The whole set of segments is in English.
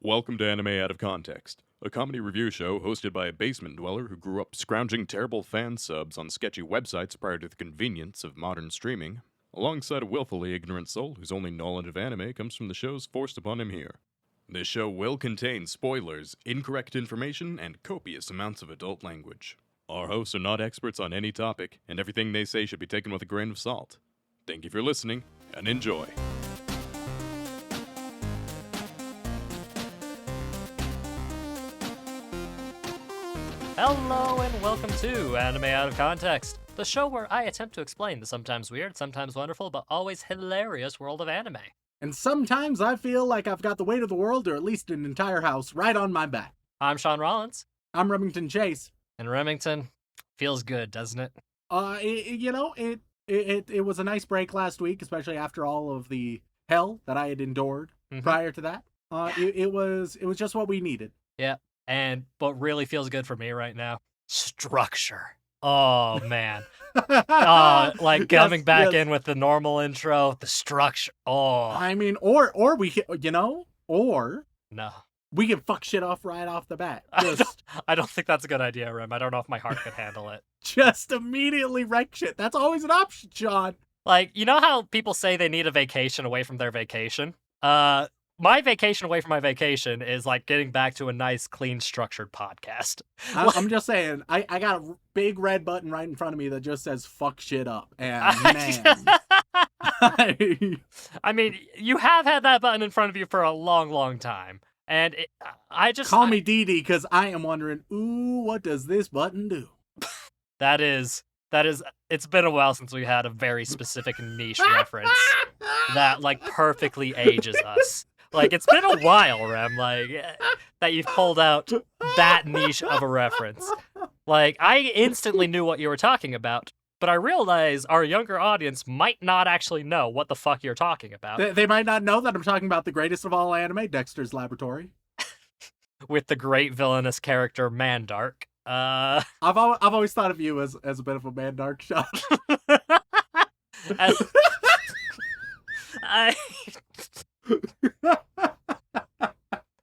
Welcome to Anime Out of Context, a comedy review show hosted by a basement dweller who grew up scrounging terrible fan subs on sketchy websites prior to the convenience of modern streaming, alongside a willfully ignorant soul whose only knowledge of anime comes from the shows forced upon him here. This show will contain spoilers, incorrect information, and copious amounts of adult language. Our hosts are not experts on any topic, and everything they say should be taken with a grain of salt. Thank you for listening, and enjoy. Hello and welcome to Anime Out of Context, the show where I attempt to explain the sometimes weird, sometimes wonderful, but always hilarious world of anime. And sometimes I feel like I've got the weight of the world, or at least an entire house, right on my back. I'm Shaun Rollins. I'm Remington Chase. And Remington feels good, doesn't it? It was a nice break last week, especially after all of the hell that I had endured prior to that. It was just what we needed. Yeah. And what really feels good for me right now, structure. Oh man. Coming back in with the normal intro, the structure. Oh. I mean, or we no. We can fuck shit off right off the bat. I don't think that's a good idea, Rem. I don't know if my heart could handle it. Just immediately wreck shit. That's always an option, Shaun. Like, you know how people say they need a vacation away from their vacation? My vacation away from my vacation is like getting back to a nice, clean, structured podcast. I'm just saying, I got a big red button right in front of me that just says fuck shit up. And man. I mean, you have had that button in front of you for a long, long time. And Call me Dee Dee, because I am wondering, ooh, what does this button do? That is, it's been a while since we had a very specific niche reference that, like, perfectly ages us. Like, it's been a while, Rem, like, that you've pulled out that niche of a reference. Like, I instantly knew what you were talking about, but I realize our younger audience might not actually know what the fuck you're talking about. They might not know that I'm talking about the greatest of all anime, Dexter's Laboratory. With the great villainous character, Mandark. I've always thought of you as a bit of a Mandark shot.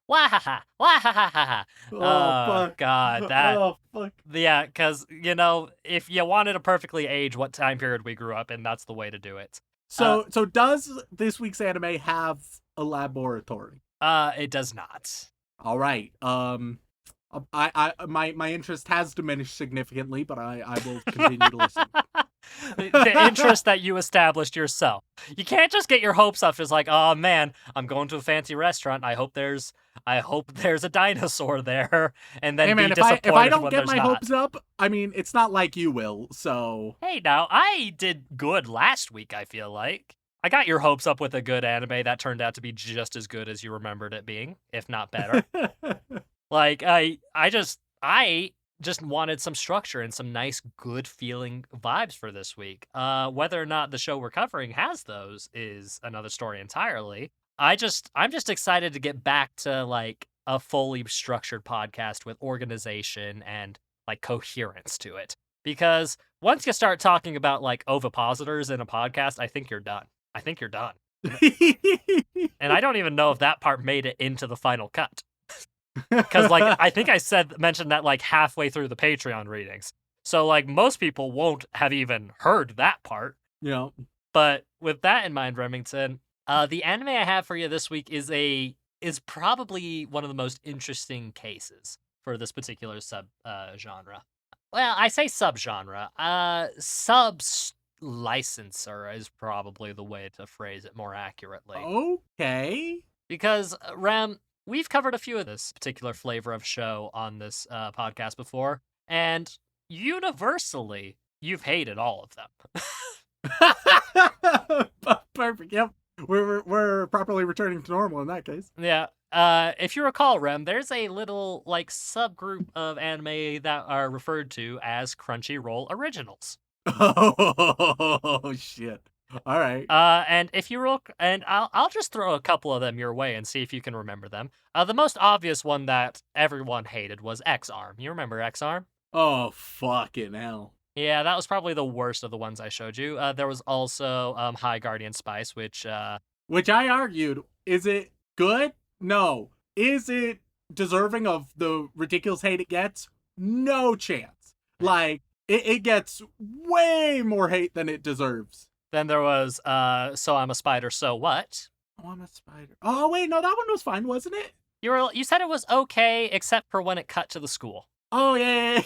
Wahaha! Wahaha! Oh, God, that. Oh, fuck. Yeah, because, you know, if you wanted to perfectly age what time period we grew up in, that's the way to do it. So does this week's anime have a laboratory? It does not. All right. My interest has diminished significantly, but I will continue to listen. The interest that you established yourself. You can't just get your hopes up. Just like, oh man, I'm going to a fancy restaurant. I hope there's a dinosaur there, and then be disappointed if I don't when get there's my not. hopes up, I mean, it's not like you will. So Hey, now I did good last week. I feel like I got your hopes up with a good anime that turned out to be just as good as you remembered it being, if not better. Like I just wanted some structure and some nice, good feeling vibes for this week. Whether or not the show we're covering has those is another story entirely. I'm just excited to get back to like a fully structured podcast with organization and like coherence to it. Because once you start talking about like ovipositors in a podcast, I think you're done. And I don't even know if that part made it into the final cut. Because, like, I think I mentioned that, like, halfway through the Patreon readings. So, like, most people won't have even heard that part. Yeah. But with that in mind, Remington, the anime I have for you this week is probably one of the most interesting cases for this particular genre. Well, I say subgenre. Sub-licensor is probably the way to phrase it more accurately. Okay. Because, Rem, we've covered a few of this particular flavor of show on this podcast before, and universally, you've hated all of them. Perfect. Yep. We're properly returning to normal in that case. Yeah. If you recall, Rem, there's a little like subgroup of anime that are referred to as Crunchyroll Originals. Oh shit. All right. And if you I'll just throw a couple of them your way and see if you can remember them. The most obvious one that everyone hated was X-Arm. You remember X-Arm? Oh fucking hell. Yeah, that was probably the worst of the ones I showed you. There was also High Guardian Spice, which I argued, is it good? No. Is it deserving of the ridiculous hate it gets? No chance. Like, it gets way more hate than it deserves. Then there was So I'm a Spider, So What? Oh, I'm a spider. Oh, wait, no, that one was fine, wasn't it? You said it was okay, except for when it cut to the school. Oh, yeah.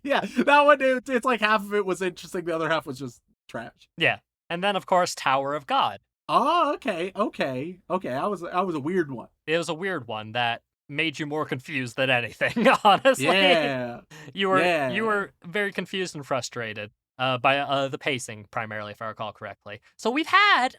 Yeah, that one, it's like half of it was interesting, the other half was just trash. Yeah. And then, of course, Tower of God. Oh, okay. I was a weird one. It was a weird one that made you more confused than anything, honestly. Yeah. You were very confused and frustrated by the pacing, primarily, if I recall correctly. So we've had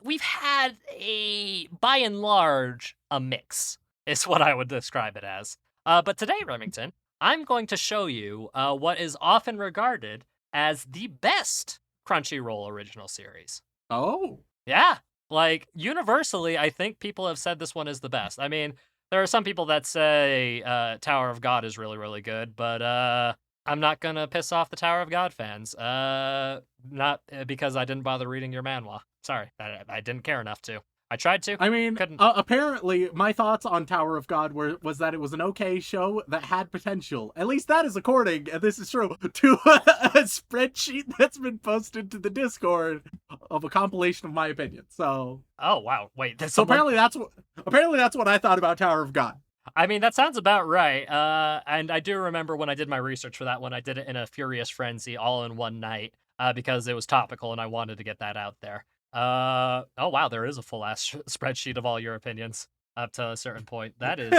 a, by and large, a mix, is what I would describe it as. But today, Remington, I'm going to show you what is often regarded as the best Crunchyroll original series. Oh. Yeah. Like, universally, I think people have said this one is the best. I mean, there are some people that say Tower of God is really, really good, but I'm not going to piss off the Tower of God fans. Not because I didn't bother reading your manhwa. Sorry, I didn't care enough to. I tried to. I mean, couldn't. Apparently, my thoughts on Tower of God was that it was an okay show that had potential. At least that is according, and this is true, to a spreadsheet that's been posted to the Discord of a compilation of my opinions. So, Oh wow, wait. so apparently that's what I thought about Tower of God. I mean, that sounds about right. And I do remember when I did my research for that one, I did it in a furious frenzy all in one night because it was topical and I wanted to get that out there. Oh wow, there is a full ass spreadsheet of all your opinions up to a certain point. That is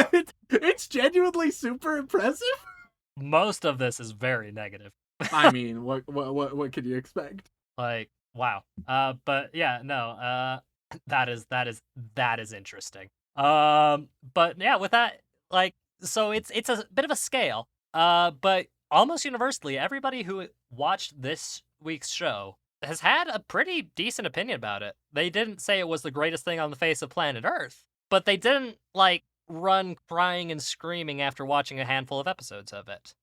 It's genuinely super impressive. most of this is very negative. I mean, what could you expect? Like, wow. But yeah, no. That is interesting. But yeah, with that, like, so it's a bit of a scale. But almost universally, everybody who watched this week's show has had a pretty decent opinion about it. They didn't say it was the greatest thing on the face of planet Earth, but they didn't, like, run crying and screaming after watching a handful of episodes of it.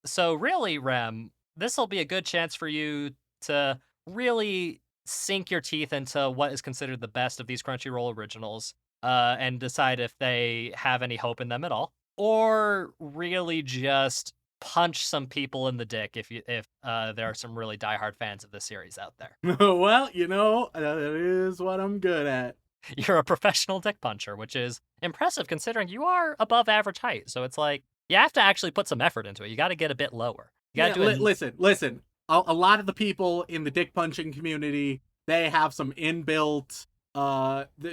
So really, Rem, this will be a good chance for you to really sink your teeth into what is considered the best of these Crunchyroll originals, and decide if they have any hope in them at all, or really just punch some people in the dick if there are some really diehard fans of this series out there. Well, that is what I'm good at. You're a professional dick puncher, which is impressive considering you are above average height. So it's like you have to actually put some effort into it. You got to get a bit lower. You got to do it. Listen. A lot of the people in the dick punching community, they have some inbuilt,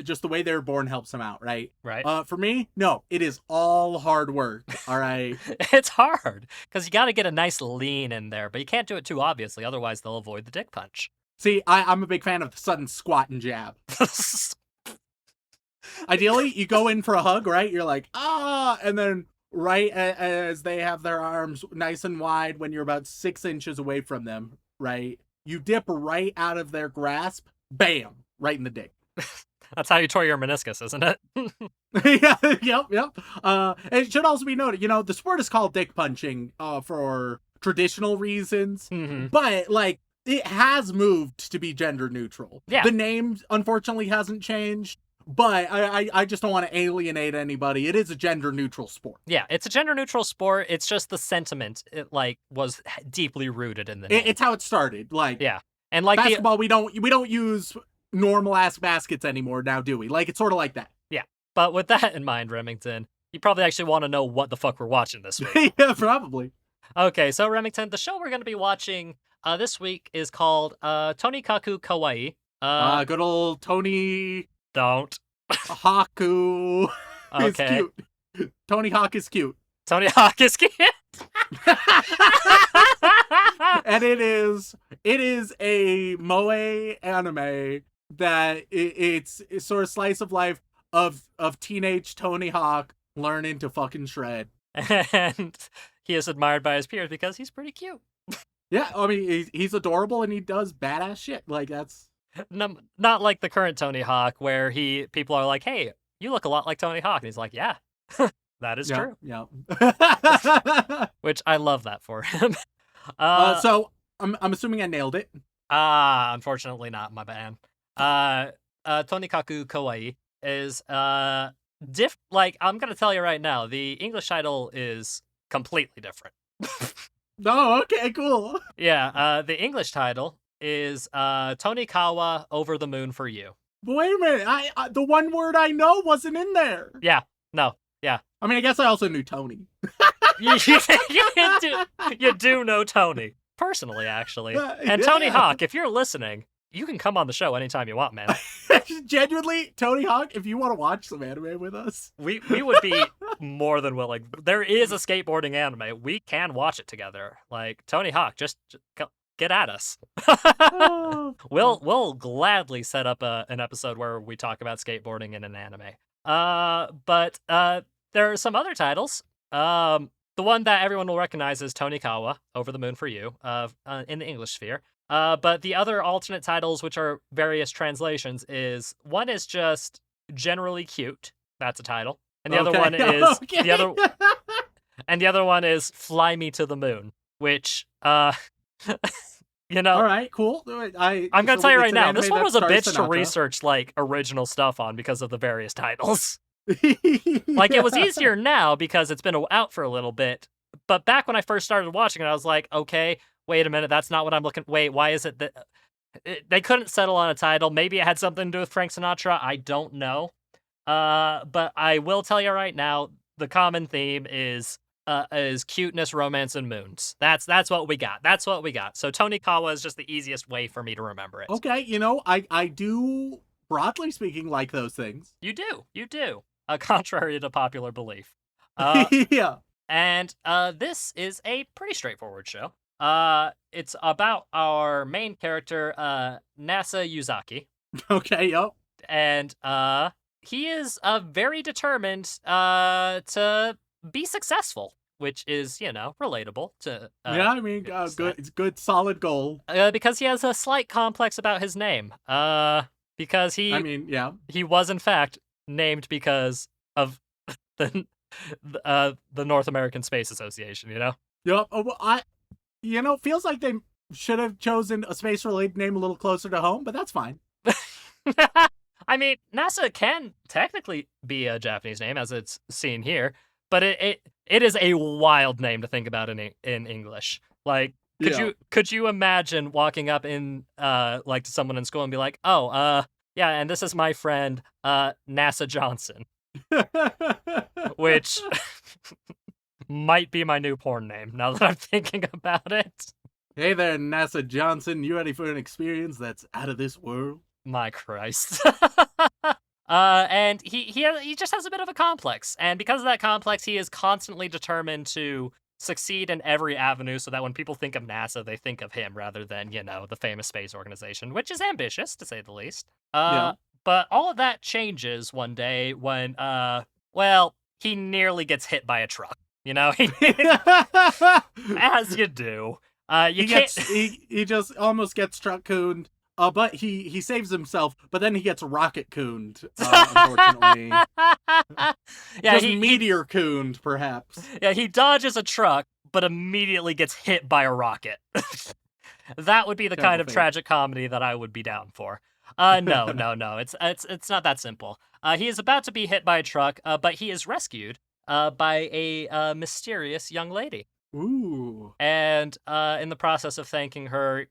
just the way they're born helps them out, right? Right. For me, no, it is all hard work. All right. It's hard because you got to get a nice lean in there, but you can't do it too obviously. Otherwise, they'll avoid the dick punch. See, I'm a big fan of the sudden squat and jab. Ideally, you go in for a hug, right? You're like, and then right as they have their arms nice and wide when you're about 6 inches away from them, right? You dip right out of their grasp, bam, right in the dick. That's how you tore your meniscus, isn't it? Yeah, yep. It should also be noted, the sport is called dick punching for traditional reasons, but like it has moved to be gender neutral. Yeah. The name unfortunately hasn't changed, but I just don't want to alienate anybody. It is a gender neutral sport. Yeah, it's a gender neutral sport. It's just the sentiment was deeply rooted in the name. It's how it started. Like, yeah, and like basketball, we don't use normal ass baskets anymore now, do we? Like, it's sort of like that. Yeah, but with that in mind, Remington, you probably actually want to know what the fuck we're watching this week. Yeah, probably. Okay, so Remington, the show we're going to be watching this week is called Tonikaku Kawaii. Good old Tony Don't. Haku is cute. Tony Hawk is cute. Tony Hawk is cute. And it is a moe anime that it's sort of slice of life of teenage Tony Hawk learning to fucking shred. And he is admired by his peers because he's pretty cute. Yeah, I mean, he's adorable and he does badass shit. Like, that's... Not like the current Tony Hawk where people are like, hey, you look a lot like Tony Hawk. And he's like, yeah, that is true. Yeah. Which I love that for him. So I'm assuming I nailed it. Unfortunately not, my bad. Tonikaku Kawaii is I'm gonna tell you right now, the English title is completely different. Oh, okay, cool. Yeah, the English title is Tonikawa Over the Moon for You. But wait a minute, I the one word I know wasn't in there. Yeah, no, yeah. I mean, I guess I also knew Tony. You do know Tony personally, actually, and Tony Hawk. If you're listening, you can come on the show anytime you want, man. Genuinely, Tony Hawk, if you want to watch some anime with us, We would be more than willing. There is a skateboarding anime. We can watch it together. Like Tony Hawk, just get at us. Oh, We'll gladly set up an episode where we talk about skateboarding in an anime. But there are some other titles. The one that everyone will recognize is Tonikawa, Over the Moon for You, in the English sphere. But the other alternate titles, which are various translations, is one is just Generally Cute. That's a title, and the other one is the other one is Fly Me to the Moon, which you know. All right, cool. I'm gonna tell you right now, this one was a bitch to research like original stuff on because of the various titles. Like, it was easier now because it's been out for a little bit. But back when I first started watching it, I was like, okay, wait a minute, that's not what I'm looking... Wait, why is it that... They couldn't settle on a title. Maybe it had something to do with Frank Sinatra. I don't know. But I will tell you right now, the common theme is cuteness, romance, and moons. That's what we got. That's what we got. So Tonikawa is just the easiest way for me to remember it. Okay, I do, broadly speaking, like those things. You do. Contrary to popular belief. Yeah. And this is a pretty straightforward show. It's about our main character, Nasa Yuzaki. Okay, yep. And he is very determined to be successful, which is, relatable to... yeah, I mean, good. It's good, solid goal. Because he has a slight complex about his name. Because he was, in fact, named because of the North American Space Association, Yep. Feels like they should have chosen a space-related name a little closer to home, but that's fine. I mean, NASA can technically be a Japanese name, as it's seen here, but it is a wild name to think about in English. Like, could you imagine walking up in to someone in school and be like, oh, yeah, and this is my friend, NASA Johnson. Which might be my new porn name, now that I'm thinking about it. Hey there, NASA Johnson. You ready for an experience that's out of this world? My Christ. And he just has a bit of a complex. And because of that complex, he is constantly determined to succeed in every avenue so that when people think of NASA, they think of him rather than, the famous space organization, which is ambitious, to say the least. But all of that changes one day when, he nearly gets hit by a truck. As you do. He just almost gets truck cooned. But he saves himself, but then he gets rocket cooned, unfortunately. Yeah, just meteor cooned, perhaps. Yeah, he dodges a truck, but immediately gets hit by a rocket. That would be the kind of tragic comedy that I would be down for. No. It's not that simple. He is about to be hit by a truck, but he is rescued by a mysterious young lady. Ooh. And in the process of thanking her,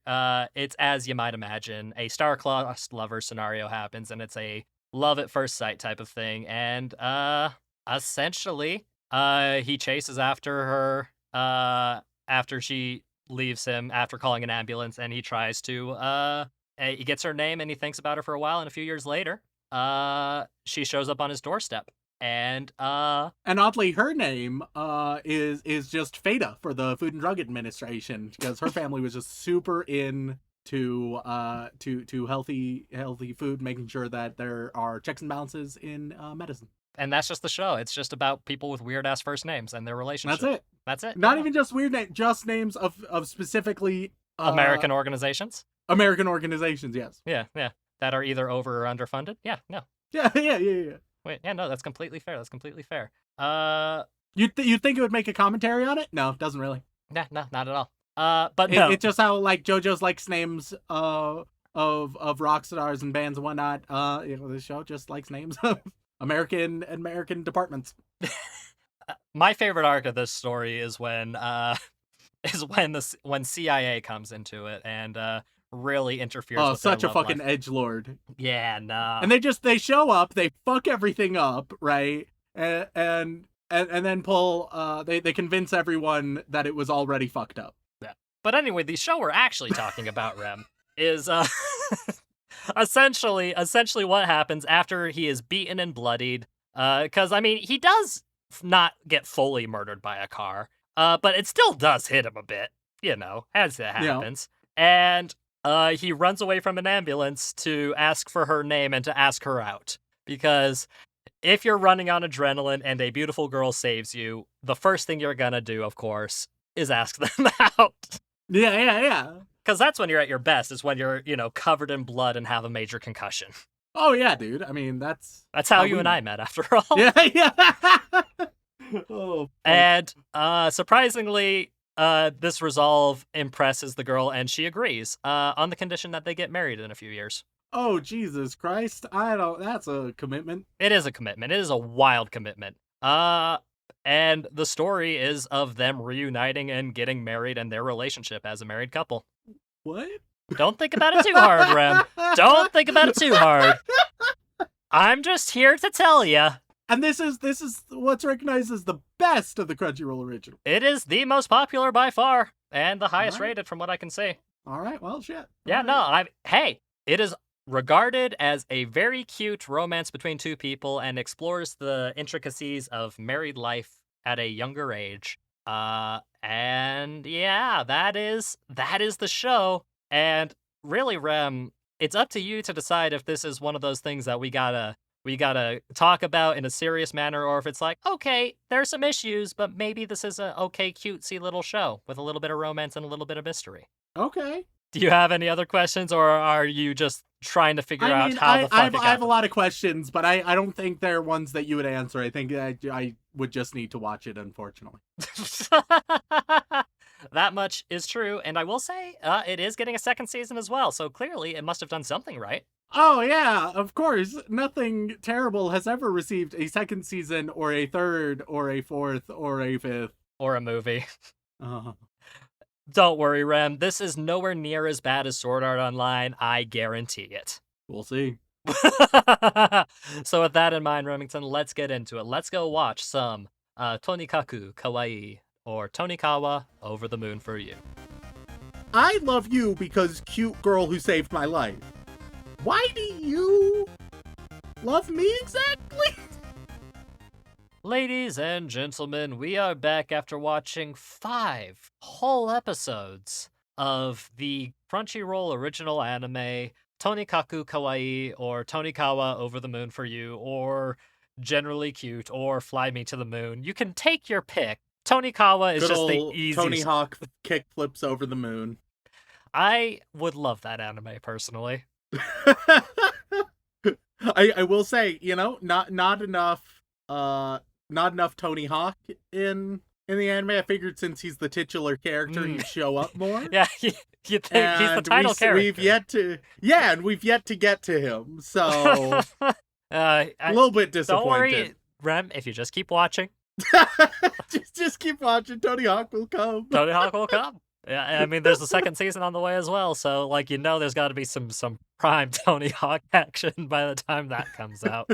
it's, as you might imagine, a star-crossed lover scenario happens, and it's a love at first sight type of thing. And essentially, he chases after her after she leaves him, after calling an ambulance, and he tries to... he gets her name, and he thinks about her for a while, and a few years later, she shows up on his doorstep. And oddly, her name is just Feta for the Food and Drug Administration, because her family was just super into healthy food, making sure that there are checks and balances in medicine. And that's just the show. It's just about people with weird ass first names and their relationship. That's it. Not even just weird names, just names of specifically American organizations. American organizations, yes. Yeah. That are either over or underfunded. Yeah. Yeah. Wait, yeah, no, that's completely fair. You think it would make a commentary on it? No, it doesn't really. Nah, no, not at all. But no. It's just how, like, JoJo's likes names of rock stars and bands and whatnot. This show just likes names of American departments. My favorite arc of this story is when when CIA comes into it and really interferes with their such a love fucking life. edgelord. Yeah, nah. And they show up, they fuck everything up, right? And then pull they convince everyone that it was already fucked up. Yeah. But anyway, the show we're actually talking about, Rem, is essentially what happens after he is beaten and bloodied. Because I mean, he does not get fully murdered by a car, but it still does hit him a bit, as it happens. Yeah. And he runs away from an ambulance to ask for her name and to ask her out. Because if you're running on adrenaline and a beautiful girl saves you, the first thing you're gonna do, of course, is ask them out. Yeah. Because that's when you're at your best, is when you're, covered in blood and have a major concussion. Oh, yeah, dude. I mean, that's how you and I met, after all. Yeah. Oh. And surprisingly, this resolve impresses the girl, and she agrees on the condition that they get married in a few years. Oh, Jesus Christ. That's a commitment. It is a commitment. It is a wild commitment. And the story is of them reuniting and getting married and their relationship as a married couple. What? Don't think about it too hard, Rem. Don't think about it too hard. I'm just here to tell you. And this is what's recognized as the best of the Crunchyroll original. It is the most popular by far, and the highest rated from what I can see. All right, well, shit. Yeah, no, it is regarded as a very cute romance between two people and explores the intricacies of married life at a younger age. And yeah, that is the show. And really, Rem, it's up to you to decide if this is one of those things that we gotta talk about in a serious manner, or if it's like, okay, there's some issues, but maybe this is a okay, cutesy little show with a little bit of romance and a little bit of mystery. Okay. Do you have any other questions, or are you just trying to figure out how the fuck I have a lot of questions, but I don't think they're ones that you would answer. I think I would just need to watch it, unfortunately. That much is true, and I will say it is getting a second season as well, so clearly it must have done something right. Oh, yeah, of course. Nothing terrible has ever received a second season, or a third, or a fourth, or a fifth. Or a movie. Don't worry, Rem. This is nowhere near as bad as Sword Art Online. I guarantee it. We'll see. So with that in mind, Remington, let's get into it. Let's go watch some Tonikaku Kawaii, or Tonikawa, Over the Moon for You. I love you because cute girl who saved my life. Why do you love me exactly? Ladies and gentlemen, we are back after watching 5 whole episodes of the Crunchyroll original anime Tonikaku Kawaii, or Tonikawa, Over the Moon for You, or Generally Cute, or Fly Me to the Moon. You can take your pick. Tonikawa is just the easiest. Tony Hawk kick flips over the moon. I would love that anime, personally. I will say, not enough Tony Hawk in the anime. I figured since he's the titular character, he'd show up more. Yeah, you think he's the title character. We've yet to get to him. So a little bit disappointed. Don't worry, Rem, if you just keep watching. just keep watching. Tony Hawk will come. Tony Hawk will come. Yeah, I mean, there's a second season on the way as well, so there's got to be some prime Tony Hawk action by the time that comes out.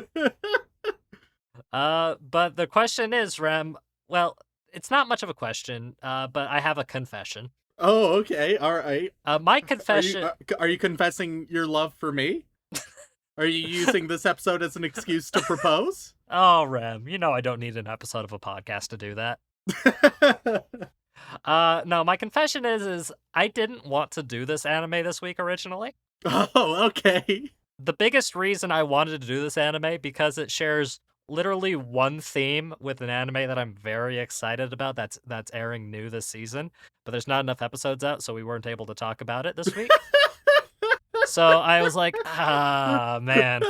But the question is, Rem, well, it's not much of a question, but I have a confession. Oh, okay, all right. My confession. Are you confessing your love for me? Are you using this episode as an excuse to propose? Oh, Rem, I don't need an episode of a podcast to do that. No, my confession is I didn't want to do this anime this week originally. Oh, okay. The biggest reason I wanted to do this anime, because it shares literally one theme with an anime that I'm very excited about that's airing new this season, but there's not enough episodes out, so we weren't able to talk about it this week. So I was like, man,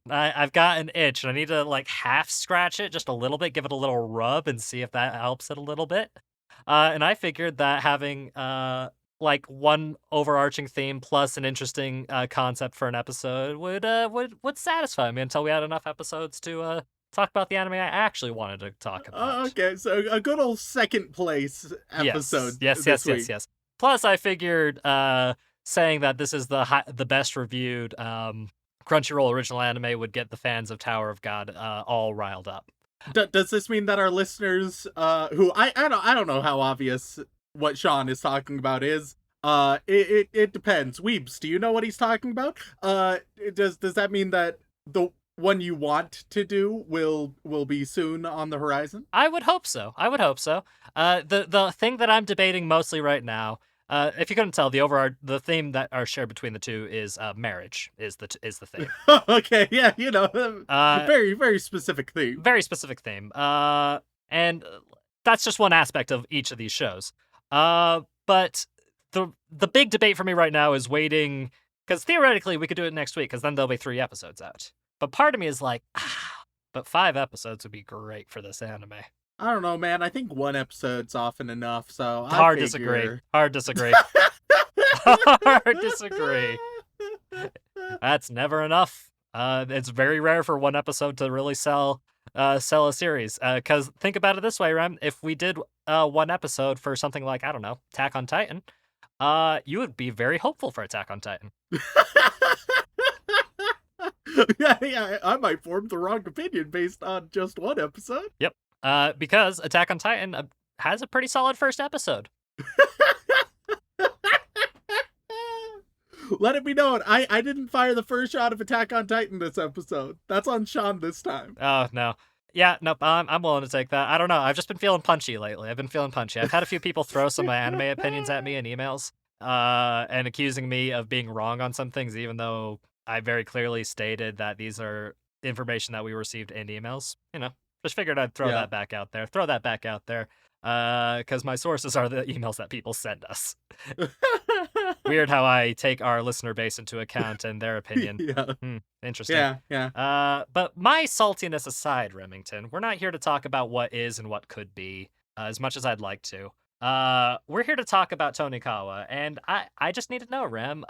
I've got an itch, and I need to half scratch it just a little bit, give it a little rub, and see if that helps it a little bit. And I figured that having like one overarching theme plus an interesting concept for an episode would satisfy me until we had enough episodes to talk about the anime I actually wanted to talk about. Okay, so a good old second place episode Yes. this week. Plus, I figured saying that this is the best reviewed Crunchyroll original anime would get the fans of Tower of God all riled up. Does this mean that our listeners, who I don't know how obvious what Shaun is talking about is? It depends. Weebs, do you know what he's talking about? Does that mean that the one you want to do will be soon on the horizon? I would hope so. The thing that I'm debating mostly right now, if you couldn't tell, the theme that are shared between the two is marriage is the theme. Okay, yeah, very very specific theme. Very specific theme. And that's just one aspect of each of these shows. But the big debate for me right now is waiting, because theoretically we could do it next week, because then there'll be 3 episodes out. But part of me is like, but 5 episodes would be great for this anime. I don't know, man. I think 1 episode's often enough, so Hard disagree. Hard disagree. That's never enough. It's very rare for 1 episode to really sell a series. Because think about it this way, Rem. If we did 1 episode for something like, I don't know, Attack on Titan, you would be very hopeful for Attack on Titan. yeah, I might form the wrong opinion based on just 1 episode. Yep. Because Attack on Titan has a pretty solid first episode. Let it be known, I didn't fire the first shot of Attack on Titan this episode. That's on Shaun this time. Oh, no. Yeah, nope, I'm willing to take that. I don't know. I've just been feeling punchy lately. I've had a few people throw some of my anime opinions at me in emails, and accusing me of being wrong on some things, even though I very clearly stated that these are information that we received in emails. Just figured I'd throw that back out there. Because my sources are the emails that people send us. Weird how I take our listener base into account and their opinion. Yeah. Interesting. Yeah. But my saltiness aside, Remington, we're not here to talk about what is and what could be, as much as I'd like to. We're here to talk about Tonikawa, and I just need to know, Rem,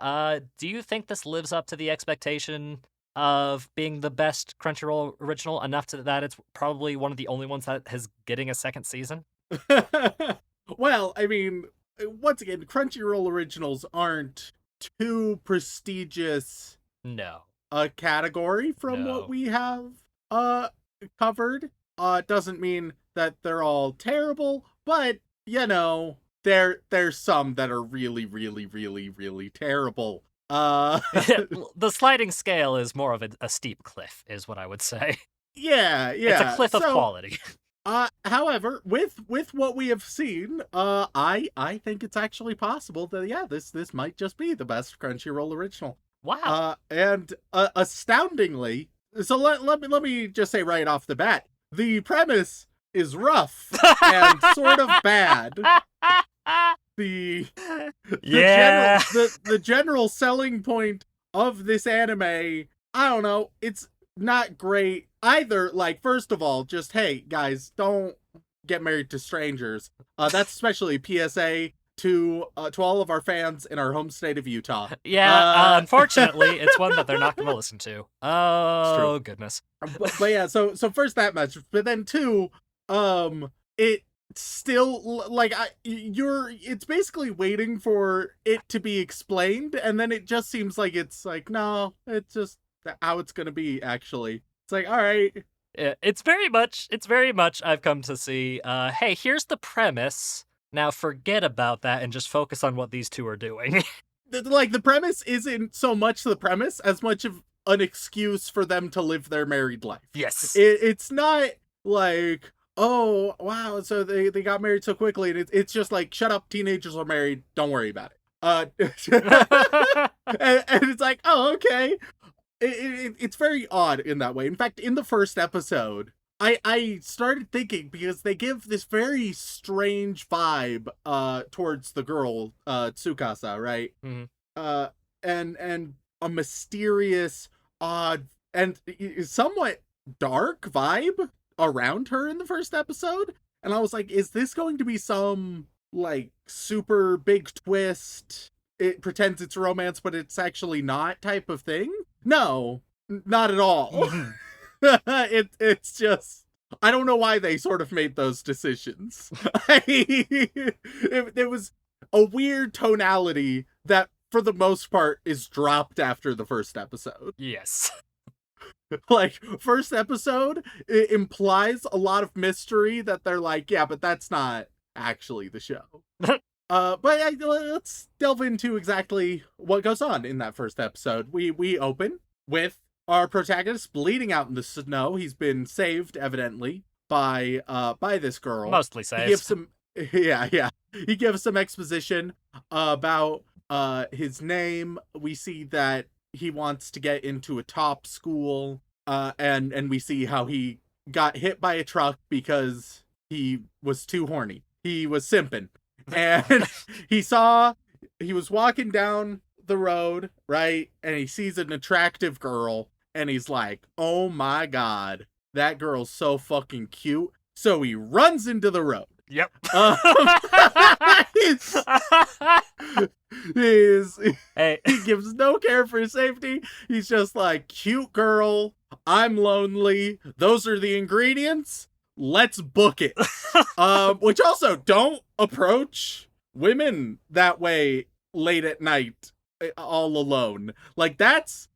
do you think this lives up to the expectation of being the best Crunchyroll original enough to that it's probably one of the only ones that is getting a second season? Well, I mean, once again, Crunchyroll Originals aren't too prestigious a category from what we have covered. Doesn't mean that they're all terrible, but there's some that are really, really, really, really terrible. The sliding scale is more of a steep cliff, is what I would say. Yeah. It's a cliff of quality. However, with what we have seen, I think it's actually possible that this might just be the best Crunchyroll original. Wow. And astoundingly, so let me just say right off the bat, the premise is rough and sort of bad. The general selling point of this anime, I don't know, it's not great either. Like, first of all, just, hey guys, don't get married to strangers. That's especially PSA to all of our fans in our home state of Utah. Unfortunately, it's one that they're not going to listen to. Oh goodness. But yeah, so first that much, but then 2, it still, like, it's basically waiting for it to be explained, and then it just seems like it's like, no, it's just how it's gonna be. Actually, it's like, all right. It's very much I've come to see, hey, here's the premise, now forget about that and just focus on what these two are doing. Like, the premise isn't so much the premise as much of an excuse for them to live their married life. Yes. It's not like, oh, wow, so they got married so quickly, and it's just like, shut up, teenagers are married, don't worry about it. And it's like, oh, okay. It's very odd in that way. In fact, in the first episode, I started thinking, because they give this very strange vibe towards the girl, Tsukasa, right? Mm-hmm. And a mysterious, odd, and somewhat dark vibe around her in the first episode. And I was like, is this going to be some like super big twist. It pretends it's romance, but it's actually not type of thing. No, not at all. It's just, I don't know why they sort of made those decisions. It was a weird tonality that, for the most part, is dropped after the first episode. Yes. Like, first episode, it implies a lot of mystery that they're like, yeah, but that's not actually the show. But let's delve into exactly what goes on in that first episode. We open with our protagonist bleeding out in the snow. He's been saved, evidently, by this girl. Mostly He saved. gives some, yeah. He gives some exposition about his name. We see that he wants to get into a top school, and we see how he got hit by a truck because he was too horny. He was simping. And he was walking down the road, right? And he sees an attractive girl, and he's like, oh my god, that girl's so fucking cute. So he runs into the road. Yep. Hey. He gives no care for his safety. He's just like, cute girl, I'm lonely. Those are the ingredients. Let's book it. Which also, don't approach women that way late at night, all alone. Like, that's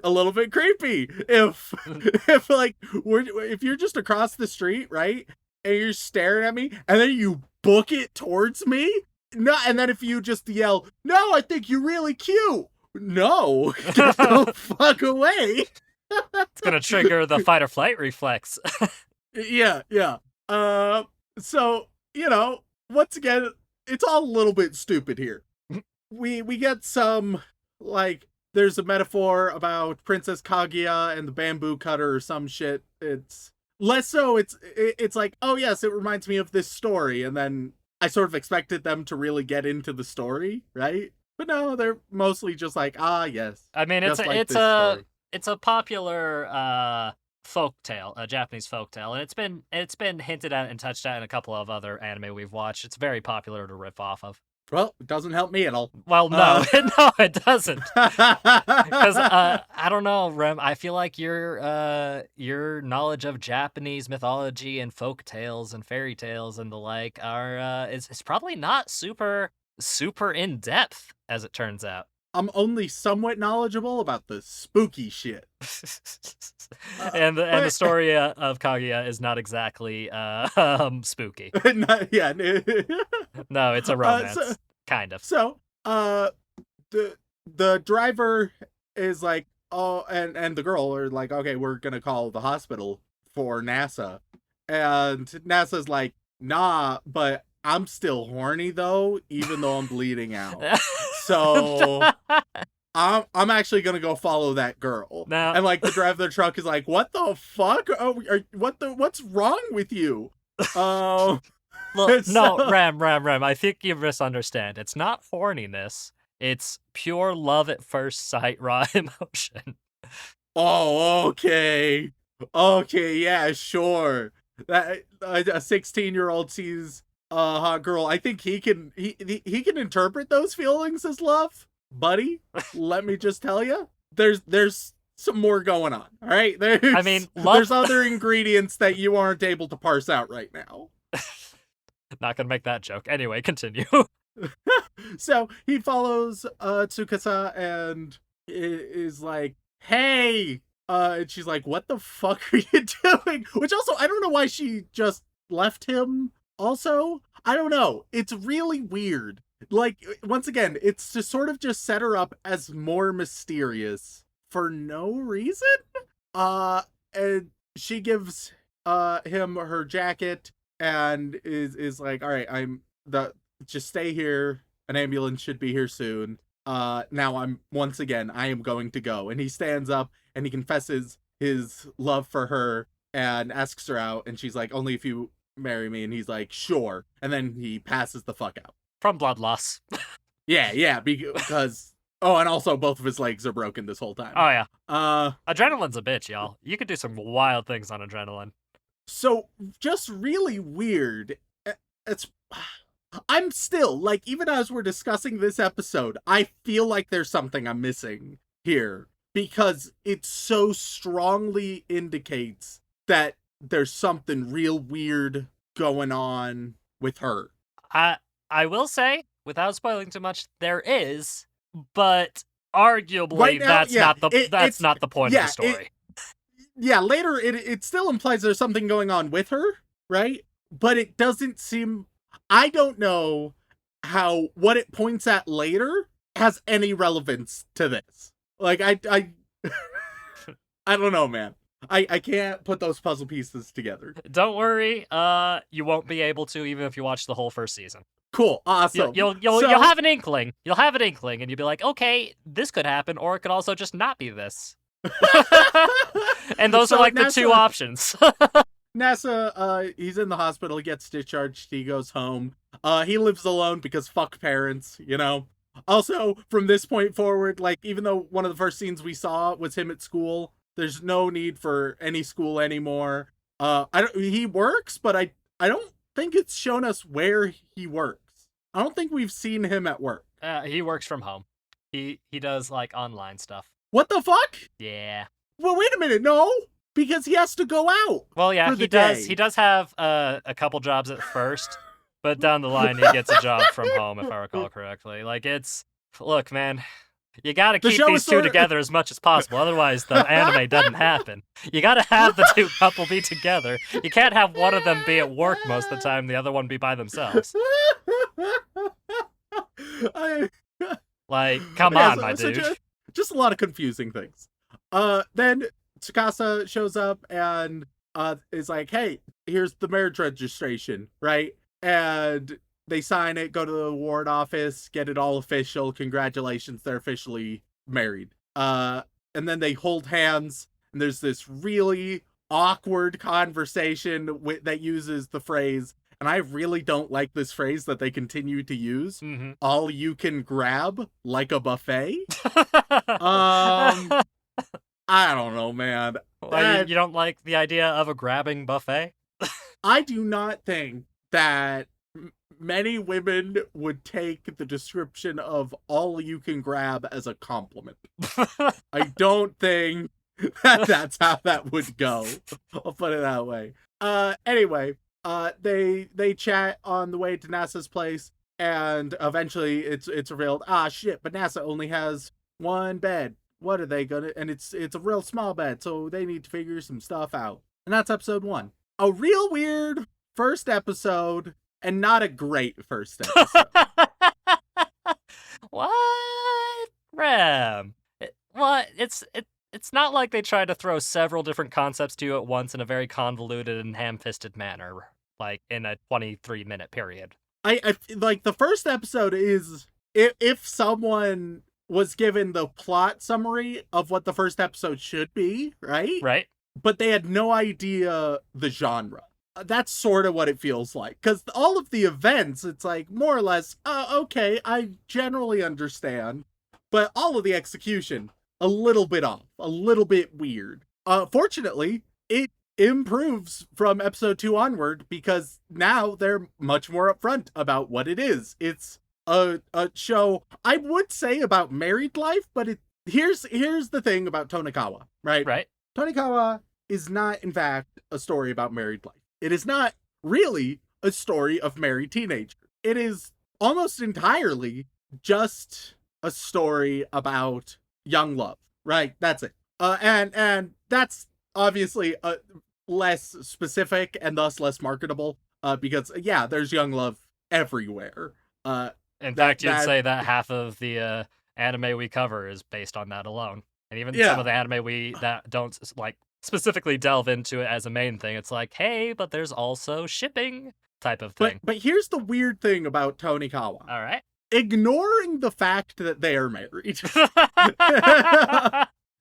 a little bit creepy. If you're just across the street, right, and you're staring at me, and then you book it towards me, no, and then if you just yell, no, I think you're really cute. No, get the fuck away. It's gonna trigger the fight or flight reflex. Yeah. So, once again, it's all a little bit stupid here. We get some, like, there's a metaphor about Princess Kaguya and the bamboo cutter or some shit. It's less so, it's like, oh yes, it reminds me of this story, and then I sort of expected them to really get into the story, right? But no, they're mostly just like, ah, yes. I mean, it's a popular folktale, a Japanese folktale, and it's been hinted at and touched at in a couple of other anime we've watched. It's very popular to riff off of. Well, it doesn't help me at all. Well, no, no, it doesn't. Because I don't know, Rem. I feel like your knowledge of Japanese mythology and folk tales and fairy tales and the like is probably not super in depth, as it turns out. I'm only somewhat knowledgeable about the spooky shit. And the story of Kaguya is not exactly spooky. Yeah. No, it's a romance, kind of. So, the driver is like, oh, and the girl are like, okay, we're gonna call the hospital for NASA, and NASA's like, nah, but I'm still horny though, even though I'm bleeding out. So I'm actually gonna go follow that girl. Now, and like the driver of the truck is like, what the fuck? Oh, what's wrong with you? Look, no, Ram. I think you misunderstand. It's not horniness. It's pure love at first sight, raw emotion. Oh, okay, yeah, sure. That a 16-year-old sees a hot girl. I think he can interpret those feelings as love, buddy. Let me just tell you, there's some more going on. All right, there's other ingredients that you aren't able to parse out right now. Not gonna make that joke. Anyway, continue. So he follows Tsukasa and is like, hey, and she's like, what the fuck are you doing? Which also, I don't know why she just left him. Also, I don't know. It's really weird. Like, once again, it's to sort of just set her up as more mysterious for no reason. And she gives him her jacket and is like, all right, just stay here. An ambulance should be here soon. Now I am going to go. And he stands up and he confesses his love for her and asks her out. And she's like, only if you marry me. And he's like, sure. And then he passes the fuck out. From blood loss. Yeah, because oh, and also both of his legs are broken this whole time. Oh yeah. Adrenaline's a bitch, y'all. You could do some wild things on adrenaline. So just really weird. It's I'm still, like, even as we're discussing this episode, I feel like there's something I'm missing here. Because it so strongly indicates that there's something real weird going on with her. I will say, without spoiling too much, there is, but arguably Right now, that's not the point of the story. Later it still implies there's something going on with her, right? But it doesn't seem, I don't know how what it points at later has any relevance to this. Like, I don't know, man. I can't put those puzzle pieces together. Don't worry, you won't be able to even if you watch the whole first season. Cool, awesome. You'll have an inkling. You'll have an inkling, and you'll be like, okay, this could happen, or it could also just not be this. And those are like the two options. NASA, he's in the hospital, he gets discharged, he goes home. He lives alone because fuck parents, you know? Also, from this point forward, like, even though one of the first scenes we saw was him at school, there's no need for any school anymore. He works, but I don't think it's shown us where he works. I don't think we've seen him at work. He works from home. He does, like, online stuff. What the fuck? Yeah. Well, wait a minute, no! Because he has to go out. Well, yeah, he does. He does have a couple jobs at first, but down the line he gets a job from home, if I recall correctly. Like, look, man, you gotta keep these two together as much as possible, otherwise the anime doesn't happen. You gotta have the two couple be together. You can't have one of them be at work most of the time, the other one be by themselves. Like, come on, my dude. Just a lot of confusing things. Then Tsukasa shows up and is like, hey, here's the marriage registration, right? And they sign it, go to the ward office, get it all official. Congratulations, they're officially married. And then they hold hands, and there's this really awkward conversation that uses the phrase, and I really don't like this phrase that they continue to use, all you can grab like a buffet. I don't know, man. You don't like the idea of a grabbing buffet? I do not think that many women would take the description of all you can grab as a compliment. I don't think that's how that would go. I'll put it that way. Anyway, they chat on the way to NASA's place, and eventually it's revealed, shit, but NASA only has one bed. What are they gonna? And it's a real small bed, so they need to figure some stuff out. And that's episode 1. A real weird first episode, and not a great first episode. What? Ram? It's not like they tried to throw several different concepts to you at once in a very convoluted and ham-fisted manner, like in a 23-minute period. I like the first episode is if someone was given the plot summary of what the first episode should be, right? Right. But they had no idea the genre. That's sort of what it feels like. Because all of the events, it's like, more or less, okay, I generally understand. But all of the execution, a little bit off. A little bit weird. Fortunately, it improves from episode 2 onward, because now they're much more upfront about what it is. It's a show, I would say, about married life, but here's the thing about Tonikawa, right? Right. Tonikawa is not, in fact, a story about married life. It is not really a story of married teenagers. It is almost entirely just a story about young love, right? That's it. And that's obviously less specific and thus less marketable, because, yeah, there's young love everywhere. In fact, you'd say that half of the anime we cover is based on that alone. And even some of the anime that don't, like, specifically delve into it as a main thing, it's like, hey, but there's also shipping type of thing. But here's the weird thing about Tonikawa. All right. Ignoring the fact that they are married.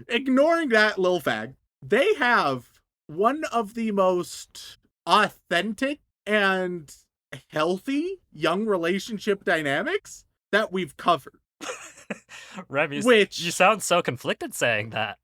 Ignoring that little fact, they have one of the most authentic and healthy young relationship dynamics that we've covered. Rem, you sound so conflicted saying that.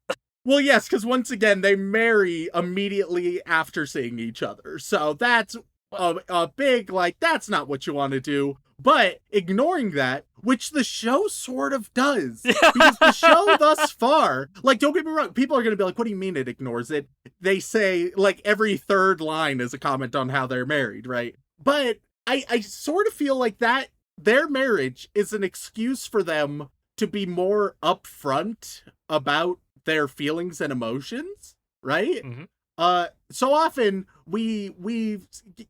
Well, yes, because once again, they marry immediately after seeing each other. So that's a big, like, that's not what you want to do, but ignoring that, which the show sort of does. Because the show thus far, like, don't get me wrong, people are going to be like, what do you mean it ignores it? They say, like, every third line is a comment on how they're married, right? But I sort of feel like that their marriage is an excuse for them to be more upfront about their feelings and emotions, right? Mm-hmm. So often we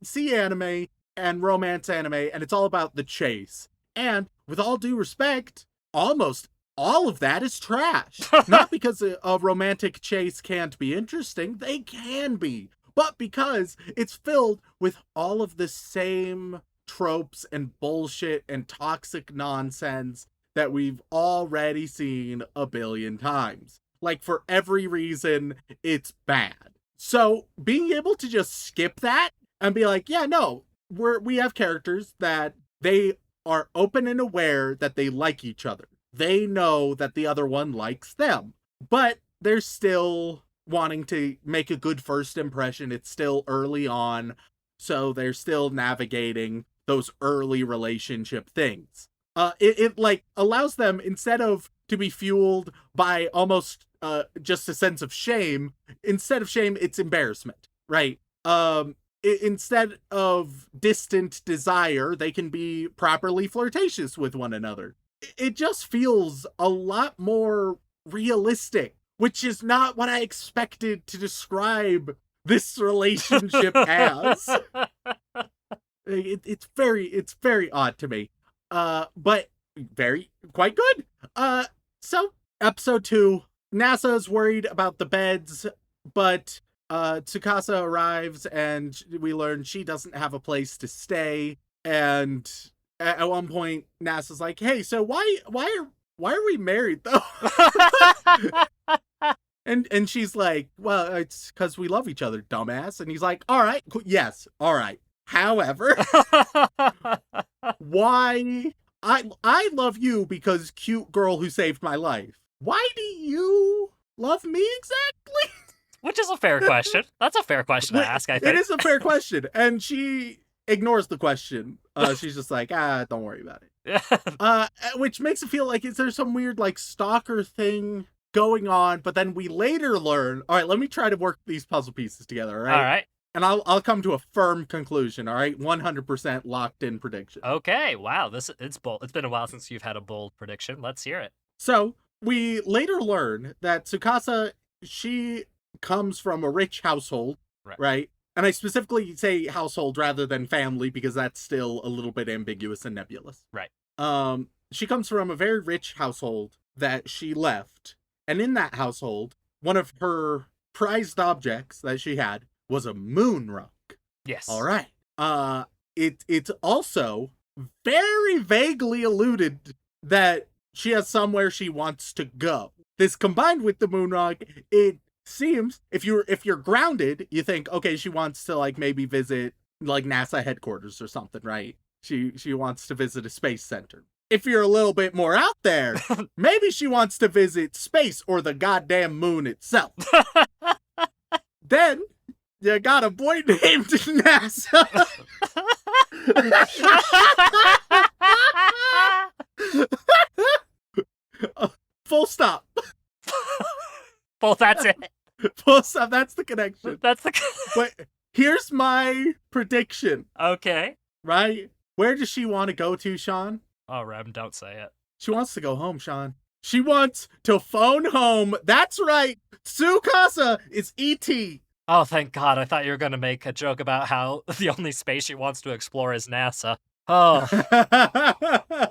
see anime and romance anime, and it's all about the chase. And with all due respect, almost all of that is trash. Not because a romantic chase can't be interesting, they can be, but because it's filled with all of the same tropes and bullshit and toxic nonsense that we've already seen a billion times. Like, for every reason, it's bad. So being able to just skip that and be like, yeah, no, we have characters that they are open and aware that they like each other. They know that the other one likes them, but they're still wanting to make a good first impression. It's still early on, so they're still navigating those early relationship things. It like allows them, instead of to be fueled by almost just a sense of shame, instead of shame, it's embarrassment, right? Instead of distant desire, they can be properly flirtatious with one another. It just feels a lot more realistic, which is not what I expected to describe this relationship as. It's very odd to me. But quite good. So episode 2, NASA's worried about the beds, but Tsukasa arrives and we learn she doesn't have a place to stay. And at one point, NASA's like, "Hey, so why are we married though?" and she's like, "Well, it's because we love each other, dumbass." And he's like, "All right, yes, all right. However, why? I love you because cute girl who saved my life. Why do you love me exactly?" Which is a fair question. That's a fair question to ask, I think. It is a fair question. And she ignores the question. She's just like, don't worry about it. Which makes it feel like, is there some weird, like, stalker thing going on? But then we later learn, all right, let me try to work these puzzle pieces together, all right? All right. And I'll come to a firm conclusion, all right? 100% locked in prediction. Okay, wow, it's bold. It's been a while since you've had a bold prediction. Let's hear it. So, we later learn that Tsukasa, she comes from a rich household, right? And I specifically say household rather than family because that's still a little bit ambiguous and nebulous. Right. She comes from a very rich household that she left. And in that household, one of her prized objects that she had was a moon rock. Yes. All right. It's also very vaguely alluded that she has somewhere she wants to go. This combined with the moon rock, it seems, if you're grounded, you think, okay, she wants to, like, maybe visit, like, NASA headquarters or something, right? She wants to visit a space center. If you're a little bit more out there, maybe she wants to visit space or the goddamn moon itself. Then you got a boy named NASA. Full stop. Well, that's it. Full stop. That's the connection. That's the. But here's my prediction. Okay. Right? Where does she want to go to, Shaun? Oh, Rem, don't say it. She wants to go home, Shaun. She wants to phone home. That's right. Tsukasa is E.T. Oh, thank God. I thought you were going to make a joke about how the only space she wants to explore is NASA. Oh.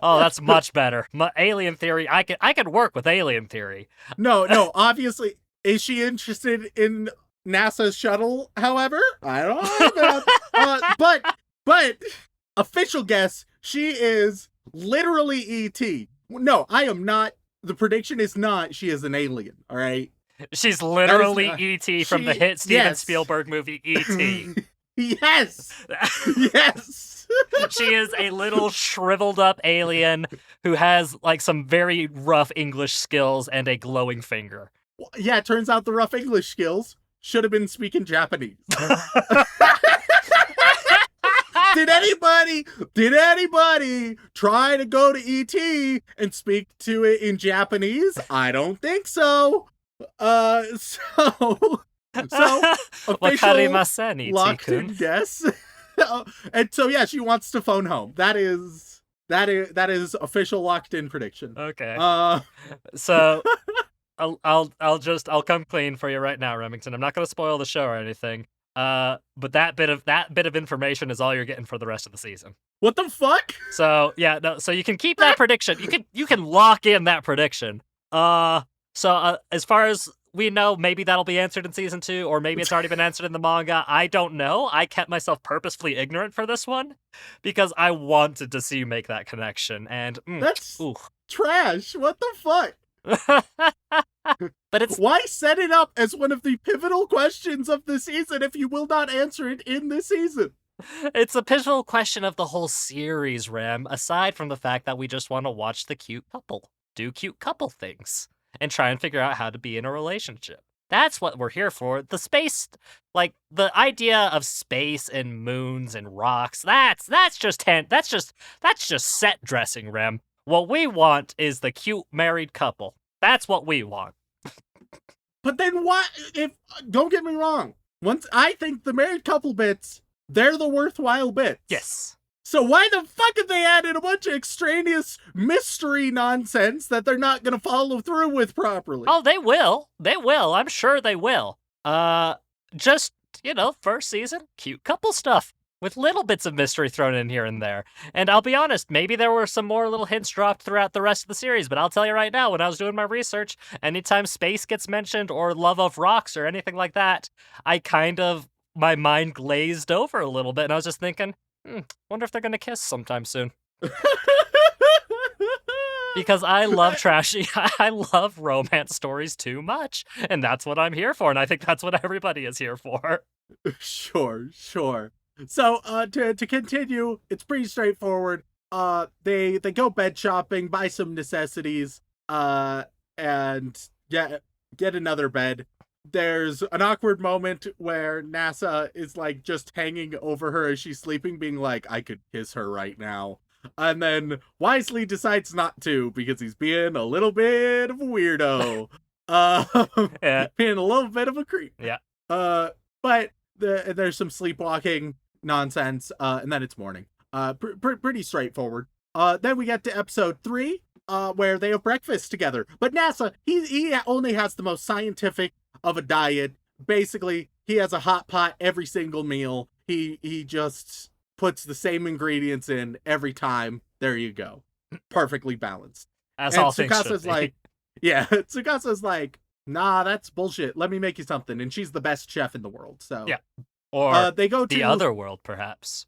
Oh, that's much better. Alien theory. I could work with alien theory. No, obviously. Is she interested in NASA's shuttle, however? I don't know. But official guess, she is literally E.T. No, I am not. The prediction is not she is an alien, all right? She's literally E.T. from the hit Steven Spielberg movie E.T. Yes! Yes! She is a little shriveled up alien who has, like, some very rough English skills and a glowing finger. Yeah, it turns out the rough English skills should have been speaking Japanese. did anybody try to go to ET and speak to it in Japanese? I don't think so. So official Wakarimasen, locked in Ichi-kun. guess. And so yeah, she wants to phone home. That is official locked in prediction. Okay. So I'll come clean for you right now, Remington. I'm not going to spoil the show or anything. But that bit of information is all you're getting for the rest of the season. What the fuck? So yeah, no. So you can keep that prediction. You can lock in that prediction. So as far as we know, maybe that'll be answered in season 2, or maybe it's already been answered in the manga. I don't know. I kept myself purposefully ignorant for this one because I wanted to see you make that connection. And that's trash. What the fuck? But it's why set it up as one of the pivotal questions of the season if you will not answer it in this season? It's a pivotal question of the whole series, Rem, aside from the fact that we just want to watch the cute couple do cute couple things and try and figure out how to be in a relationship. That's what we're here for. The space, like the idea of space and moons and rocks, that's just set dressing, Rem. What we want is the cute married couple. That's what we want. But then what if, don't get me wrong, I think the married couple bits, they're the worthwhile bits. Yes. So why the fuck have they added a bunch of extraneous mystery nonsense that they're not going to follow through with properly? Oh, they will. They will. I'm sure they will. Just, first season, cute couple stuff with little bits of mystery thrown in here and there. And I'll be honest, maybe there were some more little hints dropped throughout the rest of the series, but I'll tell you right now, when I was doing my research, anytime space gets mentioned or love of rocks or anything like that, my mind glazed over a little bit, and I was just thinking, wonder if they're gonna kiss sometime soon. Because I love I love romance stories too much, and that's what I'm here for, and I think that's what everybody is here for. Sure. So, to continue, it's pretty straightforward. They go bed shopping, buy some necessities, and get another bed. There's an awkward moment where NASA is like just hanging over her as she's sleeping, being like, I could kiss her right now. And then wisely decides not to because he's being a little bit of a weirdo. Being a little bit of a creep. Yeah. But there's some sleepwalking nonsense, and then it's morning. Pretty straightforward. Then we get to episode 3, where they have breakfast together. But NASA, he only has the most scientific of a diet. Basically, he has a hot pot every single meal. He just puts the same ingredients in every time. There you go. Perfectly balanced. As all things Tsukasa's should be. like, yeah, Tsukasa's like, nah, that's bullshit. Let me make you something. And she's the best chef in the world. So yeah. Or they go to the other world, perhaps.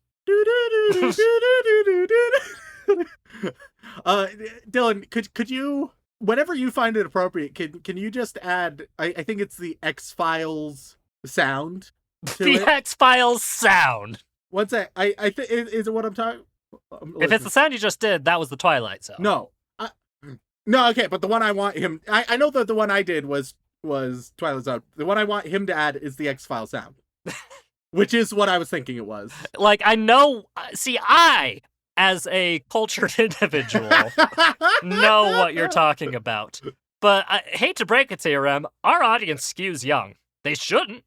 Dylan, could you, whenever you find it appropriate, can you just add, I think it's the X-Files sound to The it? X-Files sound. One sec. I think, is it what I'm talking? If it's the sound you just did, that was the Twilight Zone. No. No, okay, but the one I want him, I know that the one I did was Twilight Zone. The one I want him to add is the X-Files sound. Which is what I was thinking it was. Like, I know, I, as a cultured individual, know what you're talking about. But I hate to break it to you, Rem, our audience skews young. They shouldn't,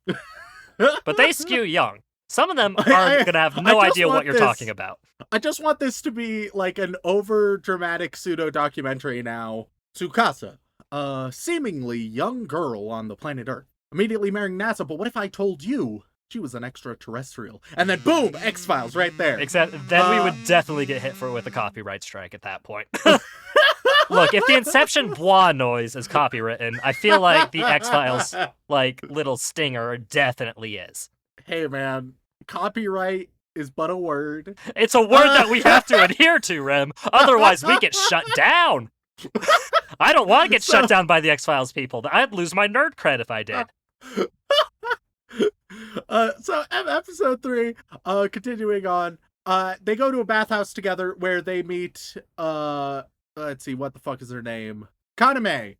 but they skew young. Some of them are going to have no idea what you're talking about. I just want this to be like an over-dramatic pseudo-documentary now. Tsukasa, a seemingly young girl on the planet Earth, immediately marrying NASA, but what if I told you she was an extraterrestrial? And then boom, X-Files right there. Except then we would definitely get hit with a copyright strike at that point. Look, if the Inception bois noise is copywritten, I feel like the X-Files, like, little stinger definitely is. Hey, man, copyright is but a word. It's a word that we have to adhere to, Rem. Otherwise, we get shut down. I don't want to get shut down by the X-Files people. I'd lose my nerd cred if I did. So episode 3, continuing on, they go to a bathhouse together where they meet, let's see, what the fuck is her name? Kaname.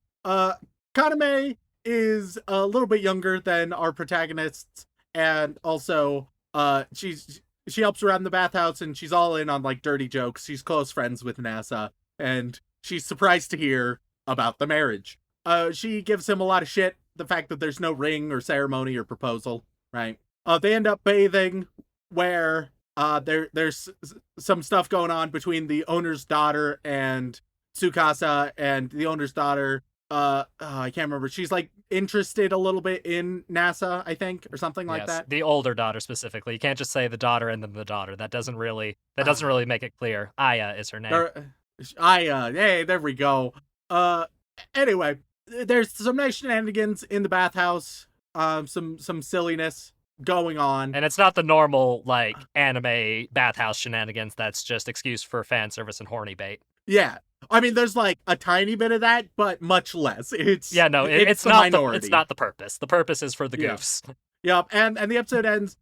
Kaname is a little bit younger than our protagonists, and also, she's she helps around the bathhouse, and she's all in on like dirty jokes. She's close friends with Nasa, and she's surprised to hear about the marriage. She gives him a lot of shit. The fact that there's no ring or ceremony or proposal, right? They end up bathing, where there's some stuff going on between the owner's daughter and Tsukasa, and the owner's daughter. I can't remember. She's like interested a little bit in NASA, I think, or something like that. The older daughter specifically. You can't just say the daughter and then the daughter. That doesn't really make it clear. Aya is her name. Aya, hey, there we go. Anyway, there's some nice shenanigans in the bathhouse. Some silliness going on. And it's not the normal, like, anime bathhouse shenanigans that's just excuse for fan service and horny bait. Yeah. I mean, there's like a tiny bit of that, but much less. It's not minority. It's not the purpose. The purpose is for the goofs. Yep. And the episode ends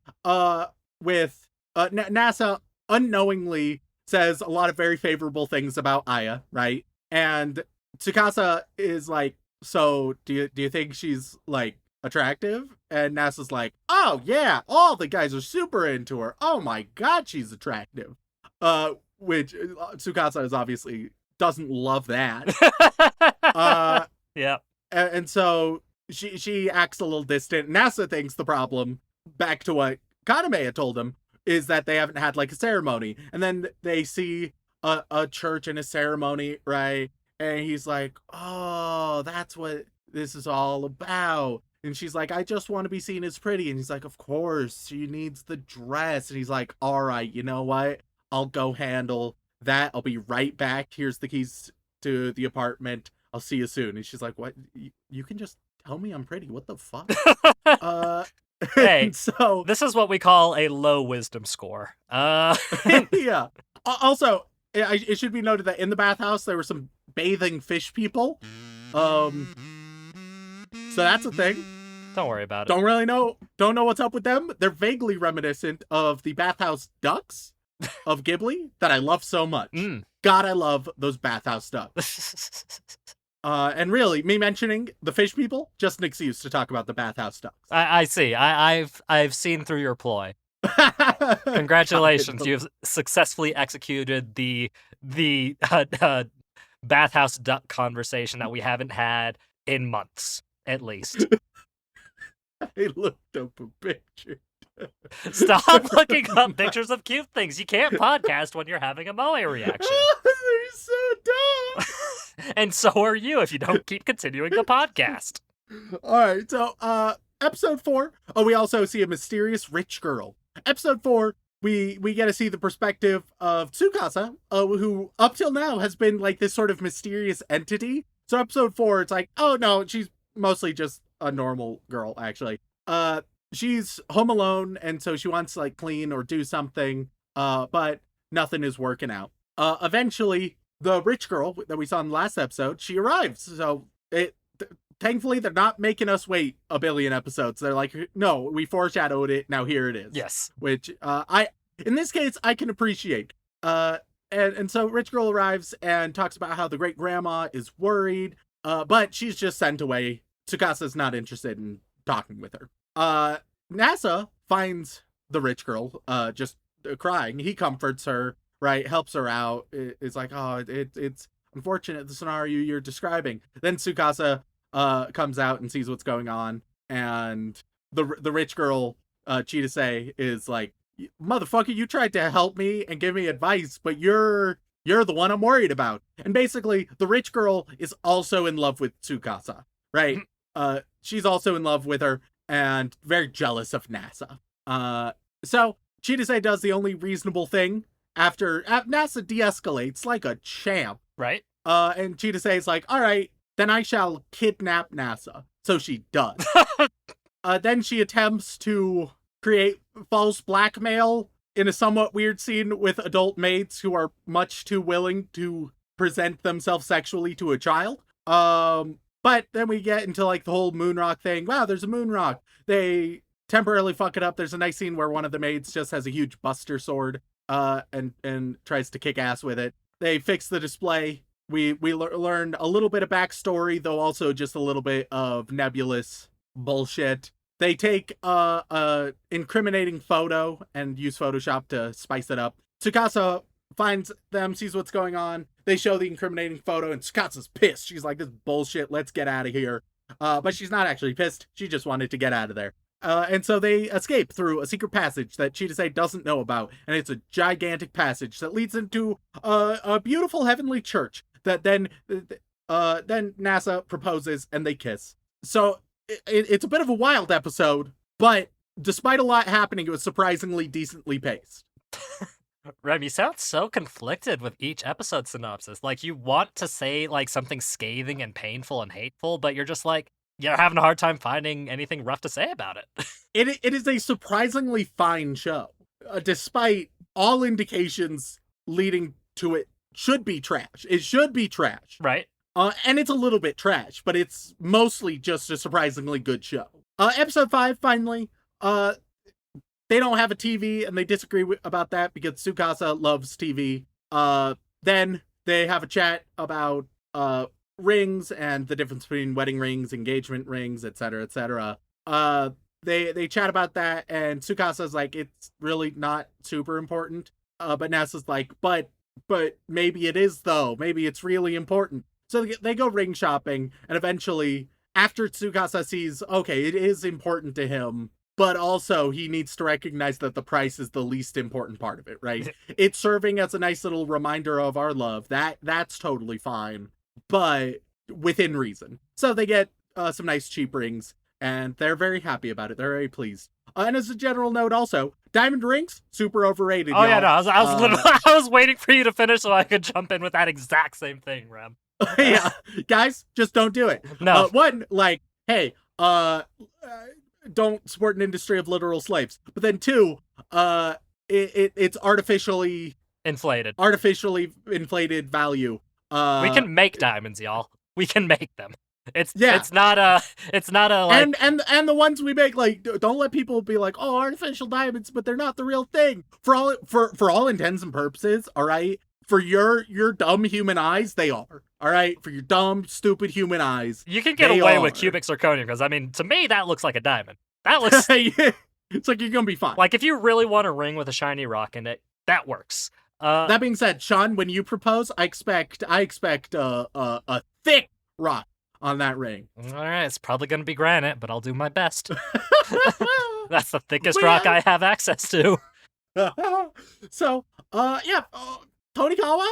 with NASA unknowingly says a lot of very favorable things about Aya, right? And Tsukasa is like, so do you think she's like attractive? And NASA's like, oh yeah, all the guys are super into her. Oh my god, she's attractive. Which Tsukasa is obviously doesn't love that. Yeah. And so she acts a little distant. NASA thinks the problem, back to what Kaname had told him, is that they haven't had like a ceremony. And then they see a church and a ceremony, right? And he's like, oh, that's what this is all about. And she's like, I just want to be seen as pretty. And he's like, of course, she needs the dress. And he's like, all right, you know what? I'll go handle that. I'll be right back. Here's the keys to the apartment. I'll see you soon. And she's like, what? You can just tell me I'm pretty. What the fuck? Hey, so this is what we call a low wisdom score. yeah. Also, it should be noted that in the bathhouse, there were some bathing fish people. So that's a thing. Don't worry about it. Don't know what's up with them. They're vaguely reminiscent of the bathhouse ducks of Ghibli that I love so much. God, I love those bathhouse ducks. And really, me mentioning the fish people, just an excuse to talk about the bathhouse ducks. I see. I've seen through your ploy. Congratulations, you've successfully executed the bathhouse duck conversation that we haven't had in months, at least. I looked up a picture. Stop looking up pictures of cute things. You can't podcast when you're having a moe reaction. They're so dumb. And so are you if you don't keep continuing the podcast. All right, so episode 4. Oh, we also see a mysterious rich girl. Episode 4, we get to see the perspective of Tsukasa, who up till now has been like this sort of mysterious entity. So episode 4, it's like, oh no, she's mostly just a normal girl, actually. She's home alone, and so she wants to like clean or do something, but nothing is working out. Eventually, the rich girl that we saw in the last episode, she arrives. So thankfully, they're not making us wait a billion episodes. They're like, no, we foreshadowed it. Now here it is. Yes. Which in this case, I can appreciate. And so rich girl arrives and talks about how the great grandma is worried, but she's just sent away. Tsukasa's not interested in talking with her. NASA finds the rich girl just crying. He comforts her, right? Helps her out. It's like, oh, it's unfortunate, the scenario you're describing. Then Tsukasa comes out and sees what's going on, and the rich girl, Chidase, is like, motherfucker, you tried to help me and give me advice, but you're the one I'm worried about. And basically, the rich girl is also in love with Tsukasa, right? She's also in love with her and very jealous of NASA. So Chidase does the only reasonable thing after NASA de-escalates like a champ. Right. And Chidase is like, all right, then I shall kidnap NASA. So she does. Then she attempts to create false blackmail in a somewhat weird scene with adult maids who are much too willing to present themselves sexually to a child. But then we get into like the whole moon rock thing. Wow, there's a moon rock. They temporarily fuck it up. There's a nice scene where one of the maids just has a huge buster sword and tries to kick ass with it. They fix the display. We learn a little bit of backstory, though also just a little bit of nebulous bullshit. they take a incriminating photo and use Photoshop to spice it up. Tsukasa finds them, sees what's going on. They show the incriminating photo, and Tsukasa's pissed. She's like, "This bullshit. Let's get out of here." But she's not actually pissed. She just wanted to get out of there. And so they escape through a secret passage that Chidase doesn't know about, and it's a gigantic passage that leads into a beautiful heavenly church that then NASA proposes and they kiss. So it's a bit of a wild episode, but despite a lot happening, it was surprisingly decently paced. Rem, you sound so conflicted with each episode synopsis. Like, you want to say, like, something scathing and painful and hateful, but you're just like, you're having a hard time finding anything rough to say about it. It is a surprisingly fine show, despite all indications leading to it should be trash. It should be trash. Right. And it's a little bit trash, but it's mostly just a surprisingly good show. Episode 5, finally, they don't have a TV, and they disagree about that because Tsukasa loves TV. Then they have a chat about rings and the difference between wedding rings, engagement rings, etc., etc. They chat about that, and Tsukasa's like, it's really not super important. But Nasa's like, but maybe it is, though. Maybe it's really important. So they go ring shopping, and eventually, after Tsukasa sees, okay, it is important to him, but also he needs to recognize that the price is the least important part of it, right? It's serving as a nice little reminder of our love. That's totally fine, but within reason. So they get some nice cheap rings, and they're very happy about it. They're very pleased. And as a general note also, diamond rings, super overrated, Oh, y'all. yeah, no, I was literally, I was waiting for you to finish so I could jump in with that exact same thing, Rem. Yeah, guys, just don't do it. No. One, like, hey, don't support an industry of literal slaves. But then two, it's artificially Inflated. inflated value. We can make diamonds, y'all. We can make them. It's Yeah. it's not a like, and the ones we make, like, don't let people be like, oh, artificial diamonds, but they're not the real thing. For all intents and purposes, all right. For your dumb human eyes, they are. All right, for your dumb, stupid human eyes, you can get away with cubic zirconium because, I mean, to me that looks like a diamond. That looks it's like you're gonna be fine. like, if you really want a ring with a shiny rock in it, that works. That being said, Shaun, when you propose, I expect a thick rock on that ring. All right, it's probably gonna be granite, but I'll do my best. That's the thickest But rock yeah. I have access to. So, yeah, Tonikawa,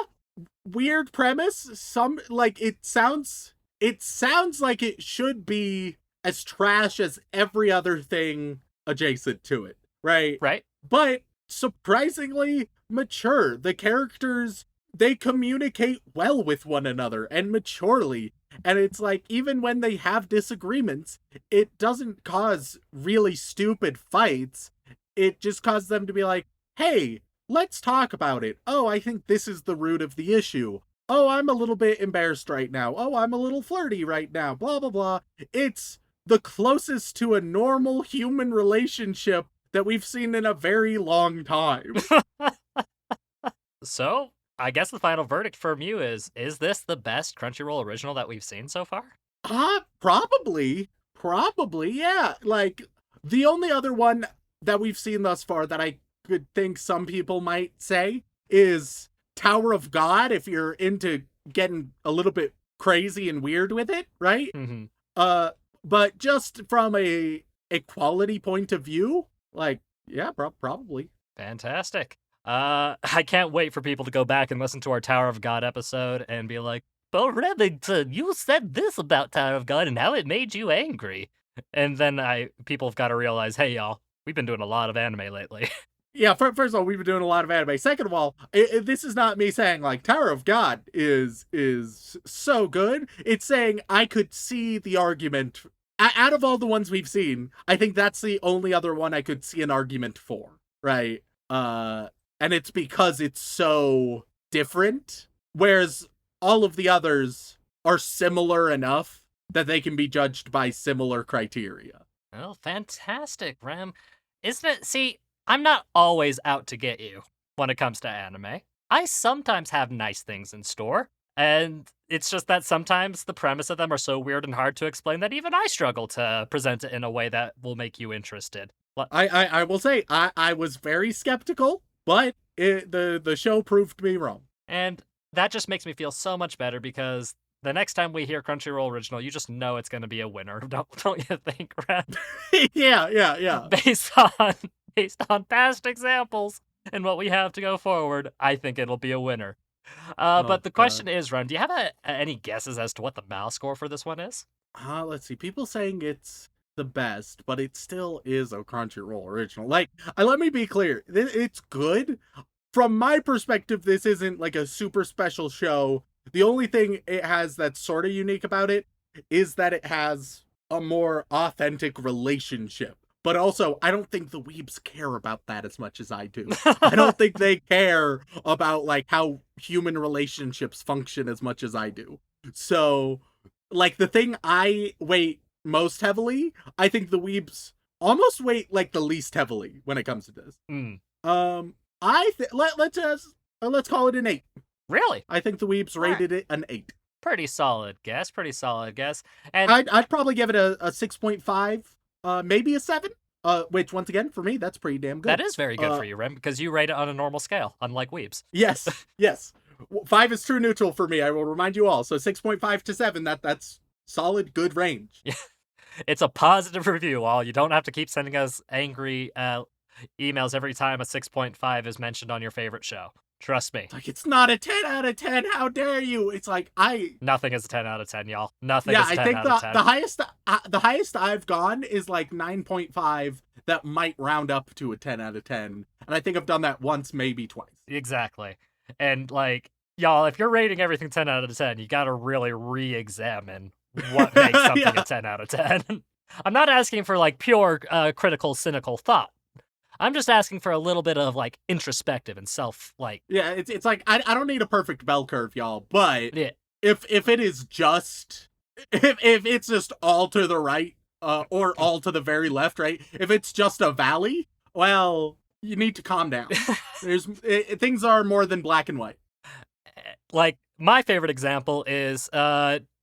weird premise. Some, like, it sounds like it should be as trash as every other thing adjacent to it, right? Right? But surprisingly mature. The characters, they communicate well with one another and maturely. And it's like, even when they have disagreements, it doesn't cause really stupid fights. It just causes them to be like, hey, let's talk about it. Oh, I think this is the root of the issue. Oh, I'm a little bit embarrassed right now. Oh, I'm a little flirty right now. Blah, blah, blah. It's the closest to a normal human relationship that we've seen in a very long time. So, I guess the final verdict from you is this the best Crunchyroll original that we've seen so far? Probably, yeah. Like, the only other one that we've seen thus far that I could think some people might say is Tower of God, if you're into getting a little bit crazy and weird with it, right? Mm-hmm. But just from a quality point of view, like, yeah, probably. Fantastic. I can't wait for people to go back and listen to our Tower of God episode and be like, but Remington, you said this about Tower of God and how it made you angry. And then people have got to realize, hey, y'all, we've been doing a lot of anime lately. Yeah, first of all, we've been doing a lot of anime. Second of all, this is not me saying, like, Tower of God is so good. It's saying I could see the argument. Out of all the ones we've seen, I think that's the only other one I could see an argument for, right? And it's because it's so different, whereas all of the others are similar enough that they can be judged by similar criteria. Oh, fantastic, Rem. Isn't it? See, I'm not always out to get you when it comes to anime. I sometimes have nice things in store, And it's just that sometimes the premise of them are so weird and hard to explain that even I struggle to present it in a way that will make you interested. I will say, I was very skeptical, but the show proved me wrong. And that just makes me feel so much better because the next time we hear Crunchyroll Original, you just know it's going to be a winner, don't you think, Ren? Yeah. Based on past examples and what we have to go forward, I think it'll be a winner. But the question is, Ren, do you have any guesses as to what the MAL score for this one is? Let's see. People saying it's the best, but it still is a Crunchyroll original. Like, let me be clear. It's good. From my perspective, this isn't like a super special show. The only thing it has that's sort of unique about it is that it has a more authentic relationship. But also, I don't think the weebs care about that as much as I do. I don't think they care about, like, how human relationships function as much as I do. So, like, the thing I weight most heavily, I think the weebs almost weight, like, the least heavily when it comes to this. Let's call it an 8. Really? I think the weebs rated it an 8. Pretty solid guess. And I'd probably give it a 6.5, maybe a 7. Which, once again, for me, that's pretty damn good. That is very good for you, Rem, because you rate it on a normal scale, unlike weebs. Yes. 5 is true neutral for me, I will remind you all. So 6.5 to 7, that's solid, good range. Yeah. It's a positive review, all. You don't have to keep sending us angry emails every time a 6.5 is mentioned on your favorite show. Trust me. Like, it's not a 10 out of 10. How dare you? It's like, Nothing is a 10 out of 10, y'all. Nothing is a 10 out of 10. The highest I've gone is like 9.5 that might round up to a 10 out of 10. And I think I've done that once, maybe twice. Exactly. And, like, y'all, if you're rating everything 10 out of 10, you gotta really re-examine what makes something a 10 out of 10. I'm not asking for, like, pure critical, cynical thought. I'm just asking for a little bit of, like, introspective and self, like... Yeah, it's like, I don't need a perfect bell curve, y'all, but yeah. if it is just... If it's just all to the right, or all to the very left, right? If it's just a valley, well, you need to calm down. Things are more than black and white. Like, my favorite example is,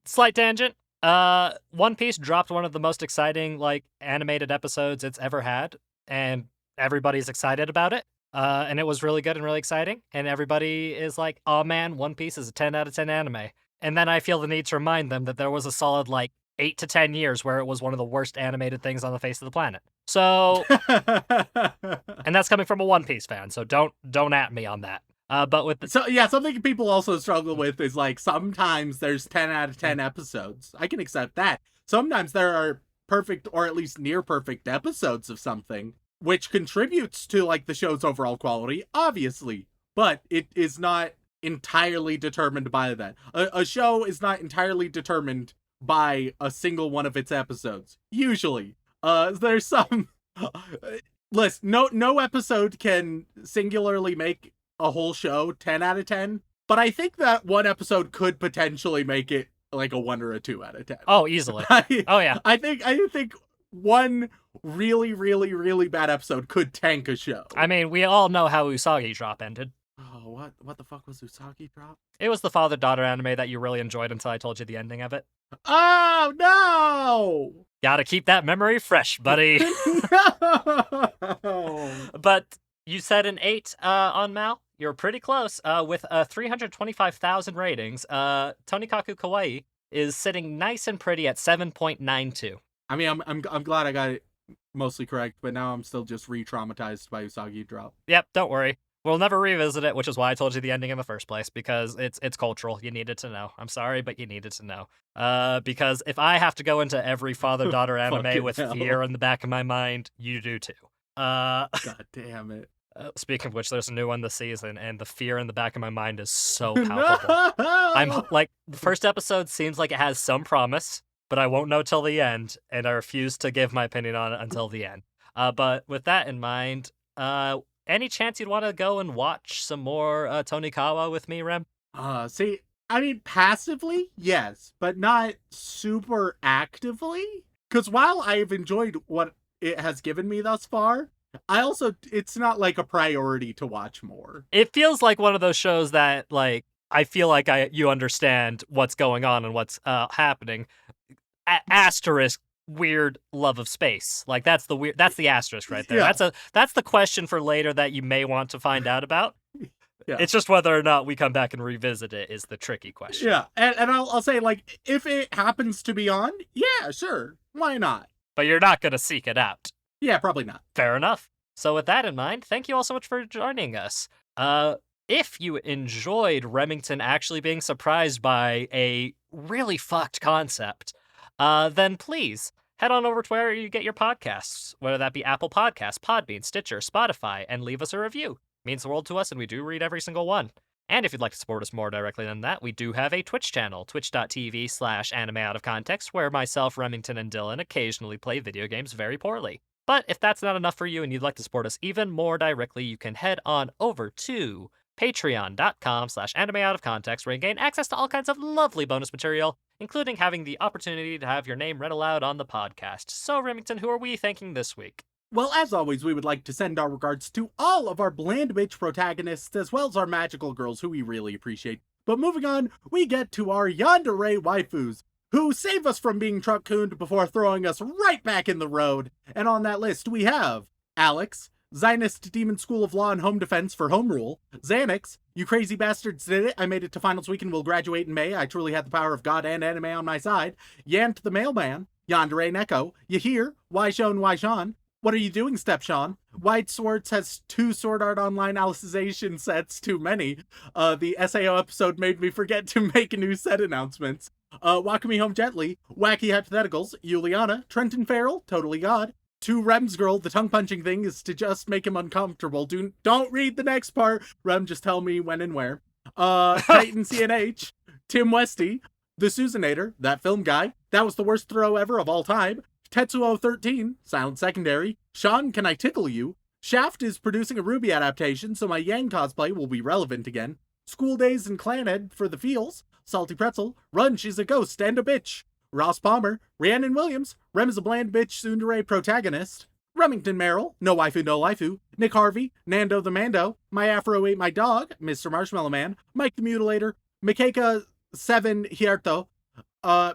slight tangent, One Piece dropped one of the most exciting, like, animated episodes it's ever had, and everybody's excited about it, and it was really good and really exciting, and everybody is like, oh man, One Piece is a 10 out of 10 anime. And then I feel the need to remind them that there was a solid, like, 8 to 10 years where it was one of the worst animated things on the face of the planet. So, and that's coming from a One Piece fan, so don't at me on that. But with something people also struggle with is, like, sometimes there's 10 out of 10 episodes. I can accept that. Sometimes there are perfect or at least near perfect episodes of something, which contributes to, like, the show's overall quality, obviously, but it is not entirely determined by that. A show is not entirely determined by a single one of its episodes. Usually. There's some... Listen, no episode can singularly make a whole show 10 out of 10, but I think that one episode could potentially make it, like, a 1 or a 2 out of 10. Oh, easily. Oh, yeah. I think one really, really, really bad episode could tank a show. I mean, we all know how Usagi Drop ended. Oh, what the fuck was Usagi Drop? It was the father-daughter anime that you really enjoyed until I told you the ending of it. Oh, no! Gotta keep that memory fresh, buddy. No! But you said an 8 on Mal. You're pretty close. With 325,000 ratings, Tonikaku Kawaii is sitting nice and pretty at 7.92. I mean, I'm glad I got it mostly correct, but now I'm still just re-traumatized by Usagi Drop. Yep, don't worry. We'll never revisit it, which is why I told you the ending in the first place, because it's cultural. You needed to know. I'm sorry, but you needed to know. Because if I have to go into every father-daughter anime with fear in the back of my mind, you do too. God damn it. Speaking of which, there's a new one this season, and the fear in the back of my mind is so palpable. No! I'm like, the first episode seems like it has some promise, but I won't know till the end, and I refuse to give my opinion on it until the end. But with that in mind, any chance you'd want to go and watch some more Tonikawa with me, Rem? See, I mean, passively, yes, but not super actively. Because while I've enjoyed what it has given me thus far, it's not like a priority to watch more. It feels like one of those shows that, like, I feel like you understand what's going on and what's happening. Asterisk weird love of space. Like that's the asterisk right there. Yeah. That's the question for later that you may want to find out about. Yeah. It's just whether or not we come back and revisit it is the tricky question. Yeah, and I'll say, like, if it happens to be on, yeah, sure, why not? But you're not going to seek it out. Yeah, probably not. Fair enough. So with that in mind, thank you all so much for joining us. If you enjoyed Remington actually being surprised by a really fucked concept, then please head on over to where you get your podcasts, whether that be Apple Podcasts, Podbean, Stitcher, Spotify, and leave us a review. It means the world to us, and we do read every single one. And if you'd like to support us more directly than that, we do have a Twitch channel, twitch.tv/animeoutofcontext, where myself, Remington, and Dylan occasionally play video games very poorly. But if that's not enough for you and you'd like to support us even more directly, you can head on over to patreon.com/animeoutofcontext, where you gain access to all kinds of lovely bonus material, including having the opportunity to have your name read aloud on the podcast. So, Remington, who are we thanking this week? Well, as always, we would like to send our regards to all of our bland bitch protagonists, as well as our magical girls, who we really appreciate. But moving on, we get to our yandere waifus, who save us from being truck-cooned before throwing us right back in the road. And on that list, we have Alex, Zionist Demon School of Law and Home Defense for Home Rule, Xanax, you crazy bastards did it, I made it to finals week and will graduate in May, I truly had the power of God and anime on my side, Yant the Mailman, Yandere Neko, you hear, why Shaun, what are you doing, Step Shaun? White Swords has 2 Sword Art Online Alicization sets too many. The SAO episode made me forget to make new set announcements. Walk Me Home Gently, Wacky Hypotheticals, Juliana, Trenton Farrell, Totally God. 2 Rem's Girl, the tongue punching thing is to just make him uncomfortable. Don't read the next part. Rem, just tell me when and where. Titan CNH, Tim Westy, The Susanator, that film guy. That was the worst throw ever of all time. Tetsuo 13, Silent Secondary, Shaun, Can I Tickle You? Shaft is producing a Ruby adaptation, so my Yang cosplay will be relevant again. School Days and Clanhead for the feels. Salty Pretzel, Run, She's a Ghost and a Bitch. Ross Palmer, Rhiannon Williams, Rem is a bland bitch tsundere protagonist. Remington Merrill, No Waifu, No Waifu. Nick Harvey, Nando the Mando, My Afro Ate My Dog, Mr. Marshmallow Man, Mike the Mutilator, Mikeka 7 Hierto,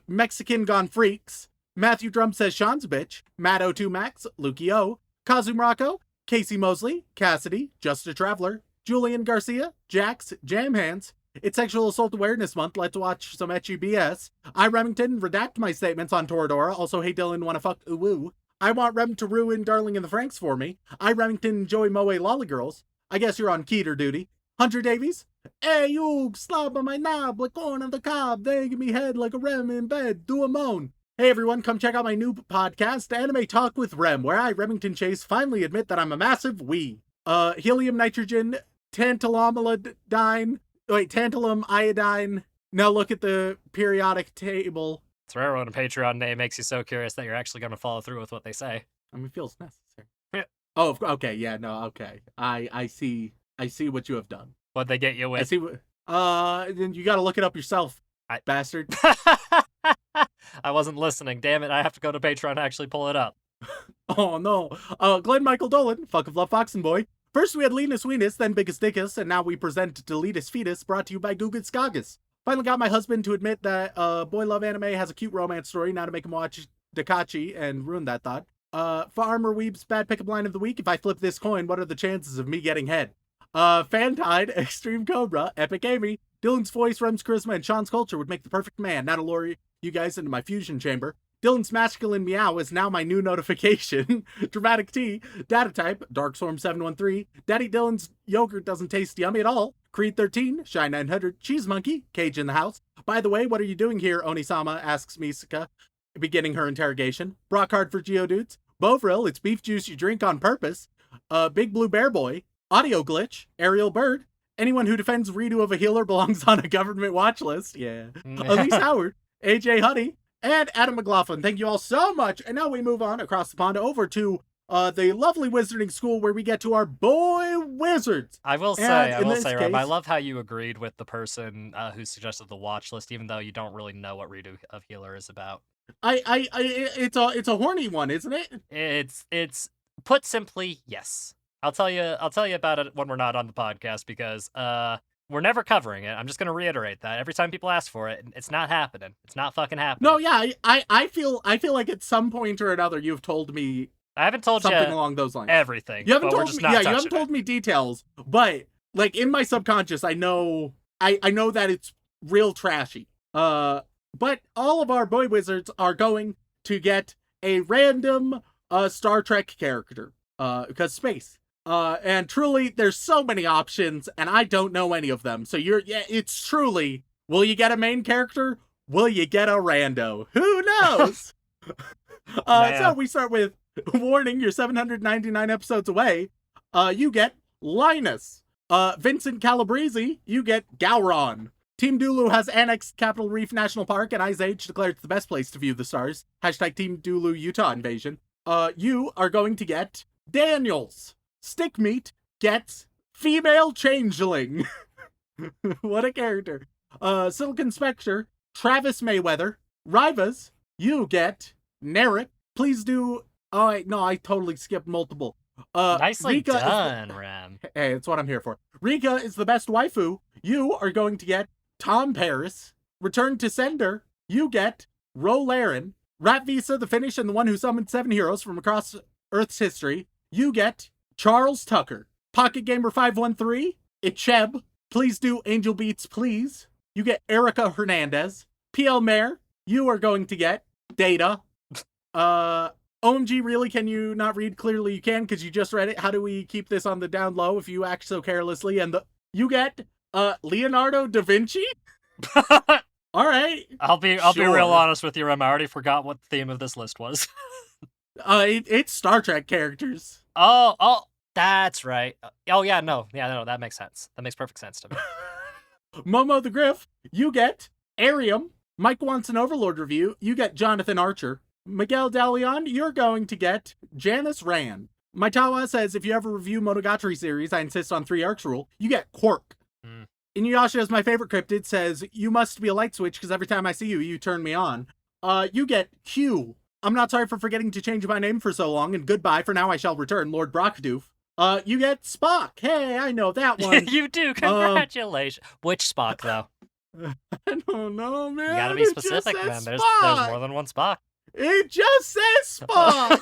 Mexican Gone Freaks, Matthew Drum Says Shaun's a Bitch, Matt02 Max, Luki O, Kazumrako, Casey Mosley, Cassidy, Just a Traveler, Julian Garcia, Jax, Jam Hands. It's Sexual Assault Awareness Month, let's watch some ecchi BS. I, Remington, redact my statements on Toradora, also Hey Dylan, wanna fuck ooh. I want Rem to ruin Darling in the Franks for me. I, Remington, enjoy Moe Lolly Girls. I guess you're on Keter duty. Hunter Davies, hey you, slob on my knob, like corn on the cob, they give me head like a Rem in bed, do a moan. Hey everyone, come check out my new podcast, Anime Talk with Rem, where I, Remington Chase, finally admit that I'm a massive wee. Helium nitrogen, tantalum iodine. Now look at the periodic table. It's rare when a Patreon name makes you so curious that you're actually going to follow through with what they say. I mean, it feels necessary. Yeah. Oh, okay, yeah, no, okay. I see what you have done. What'd they get you with? I see what, then you gotta look it up yourself, bastard. I wasn't listening. Damn it, I have to go to Patreon to actually pull it up. Oh, no. Glenn Michael Dolan, Fuck of Love Fox and Boy. First we had Linus Weenus, then Biggest Dickus, and now we present Deletus Fetus, brought to you by Gugus Gagas. Finally got my husband to admit that Boy Love Anime has a cute romance story, now to make him watch Dakachi and ruin that thought. Farmer Weeb's bad pickup line of the week. If I flip this coin, what are the chances of me getting head? Fantide, Extreme Cobra, Epic Amy, Dylan's voice, Rem's charisma, and Shaun's culture would make the perfect man. Now to lure you guys into my fusion chamber. Dylan's masculine meow is now my new notification. Dramatic T, Data Type, Darkstorm713, Daddy Dylan's yogurt doesn't taste yummy at all. Creed 13, Shy 900, Cheese Monkey, Cage in the House. By the way, what are you doing here, Onisama, asks Misaka, beginning her interrogation. Brock Hard for Geodudes. Bovril, it's beef juice you drink on purpose. Big Blue Bear Boy, Audio Glitch, Ariel Bird. Anyone who defends redo of a healer belongs on a government watch list. Yeah. Elise Howard, AJ Honey, and Adam McLaughlin. Thank you all so much. And now we move on across the pond over to the lovely wizarding school where we get to our boy wizards. I will say, Rob, I love how you agreed with the person who suggested the watch list, even though you don't really know what redo of healer is about. It's a horny one, isn't it? It's put simply, yes. I'll tell you about it when we're not on the podcast because We're never covering it. I'm just gonna reiterate that every time people ask for it, it's not happening. It's not fucking happening. No, yeah, I feel like at some point or another you've told me I haven't told something you along those lines. everything. You haven't but we're told just me, not yeah, you haven't touching told it. me details, but like in my subconscious, I know that it's real trashy. But all of our boy wizards are going to get a random Star Trek character, because space. And truly, there's so many options, and I don't know any of them. So it's truly, will you get a main character? Will you get a rando? Who knows? So we start with, warning, you're 799 episodes away. You get Linus. Vincent Calabrese, you get Gowron. Team Dulu has annexed Capitol Reef National Park, and Ice Age declared it's the best place to view the stars. Hashtag Team Dulu Utah invasion. You are going to get Daniels. Stick Meat gets Female Changeling. What a character. Silicon Spectre, Travis Mayweather. Rivas, you get Narek. Please do... Oh, wait, no, I totally skipped multiple. Nicely Rika done, Ram. Hey, it's what I'm here for. Rika is the best waifu. You are going to get Tom Paris. Return to Sender, you get Ro Laren. Rat Visa, the Finnish, and the one who summoned 7 heroes from across Earth's history, you get Charles Tucker. Pocket Gamer 513, Icheb. Please do Angel Beats, please. You get Erica Hernandez. PL Mayer, you are going to get Data. OMG, really? Can you not read? Clearly you can, because you just read it. How do we keep this on the down low if you act so carelessly? And you get Leonardo da Vinci? All right. I'll be real honest with you, Ram. I already forgot what the theme of this list was. It's Star Trek characters. Oh, that's right. Oh yeah, no, that makes sense. That makes perfect sense to me. Momo the Griff, you get Arium. Mike wants an Overlord review. You get Jonathan Archer. Miguel Dalion, you're going to get Janice Rand. Maitawa says, if you ever review Monogatari series, I insist on 3 arcs rule. You get Quark. Inuyasha is my favorite cryptid, says, you must be a light switch because every time I see you, you turn me on. You get Q. I'm not sorry for forgetting to change my name for so long, and goodbye, for now I shall return, Lord Brockdoof. You get Spock. Hey, I know that one. You do, congratulations. Which Spock, though? I don't know, man. You gotta be specific, man. There's more than one Spock. It just says Spock!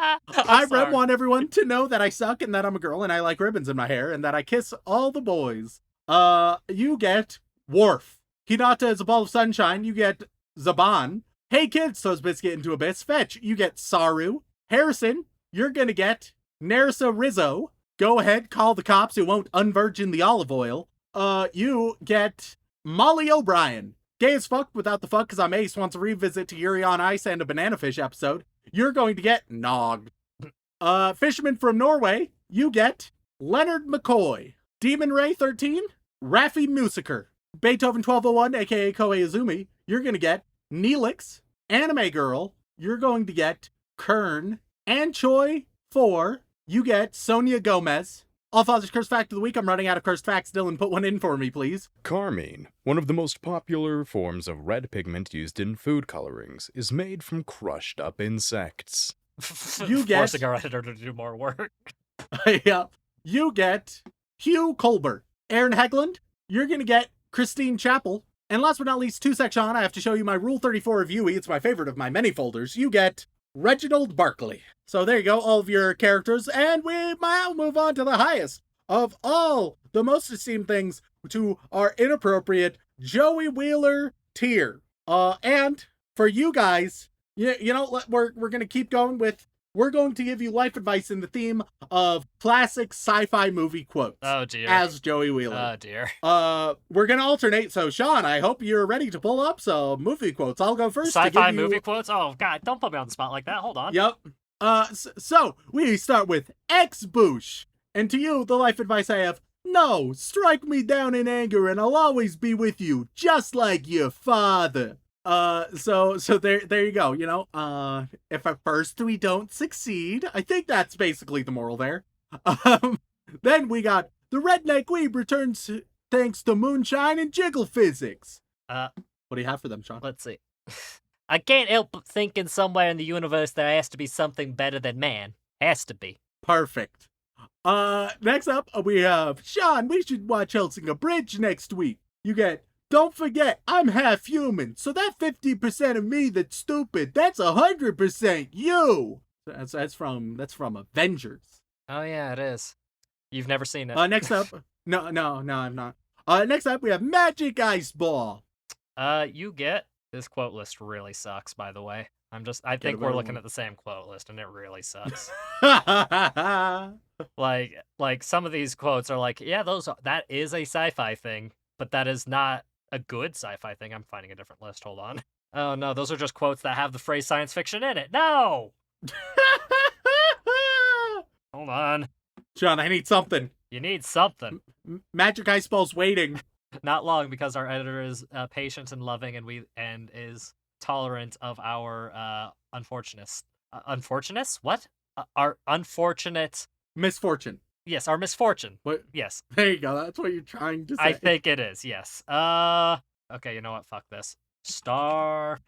I want everyone to know that I suck and that I'm a girl and I like ribbons in my hair and that I kiss all the boys. You get Worf. Hinata is a ball of sunshine. You get Zaban. Hey kids, throws Biscuit into Abyss. Fetch, you get Saru. Harrison, you're gonna get Narissa Rizzo. Go ahead, call the cops who won't unvirgin the olive oil. You get Molly O'Brien. Gay as fuck without the fuck because I'm Ace wants a revisit to Yuri on Ice and a Banana Fish episode. You're going to get Nog. Fisherman from Norway, you get Leonard McCoy. Demon Ray 13, Raffi Musiker. Beethoven 1201, a.k.a. Koei Izumi, you're going to get Neelix. Anime Girl, you're going to get Kern. And Choi 4, you get Sonia Gomez. All Father's Cursed Fact of the Week. I'm running out of cursed facts. Dylan, put one in for me, please. Carmine, one of the most popular forms of red pigment used in food colorings, is made from crushed up insects. You get forcing our editor to do more work. Yeah. You get Hugh Colbert. Aaron Hegland, you're going to get Christine Chappell. And last but not least, 2 sec Sean, I have to show you my Rule 34 review. It's my favorite of my many folders. You get Reginald Barkley. So there you go, all of your characters, and we might move on to the highest of all the most esteemed things, to our inappropriate Joey Wheeler tier. And for you guys, you know, we're gonna keep going with, we're going to give you life advice in the theme of classic sci-fi movie quotes. Oh dear. As Joey Wheeler. Oh dear. We're gonna alternate. So Sean, I hope you're ready to pull up some movie quotes. I'll go first. Sci-fi movie quotes? Oh god, don't put me on the spot like that. Hold on. Yep. So we start with X-Boosh. And to you, the life advice I have, no, strike me down in anger and I'll always be with you, just like your father. So there you go, you know, if at first we don't succeed, I think that's basically the moral there. Then we got the redneck weeb returns thanks to moonshine and jiggle physics. What do you have for them, Sean? Let's see. I can't help but thinking somewhere in the universe there has to be something better than man. Has to be. Perfect. Next up, we have Shaun. We should watch Helsing Bridge next week. You get, don't forget, I'm half human, so that 50% of me that's stupid, that's 100% you. That's from Avengers. Oh yeah, it is. You've never seen it. Next up, no, I'm not. Next up, we have Magic Ice Ball. You get this quote list really sucks. By the way, I think we're looking at the same quote list, and it really sucks. like some of these quotes are like, yeah, that is a sci-fi thing, but that is not a good sci-fi thing. I'm finding a different list. Hold on. Oh no, those are just quotes that have the phrase science fiction in it. No. Hold on. Shaun, I need something. You need something. Magic Ice Ball's waiting. Not long, because our editor is patient and loving, and is tolerant of our unfortunates. Unfortunates? What? Our unfortunate misfortune. Yes, our misfortune. What? Yes. There you go. That's what you're trying to say. I think it is. Yes. Okay. You know what? Fuck this. Star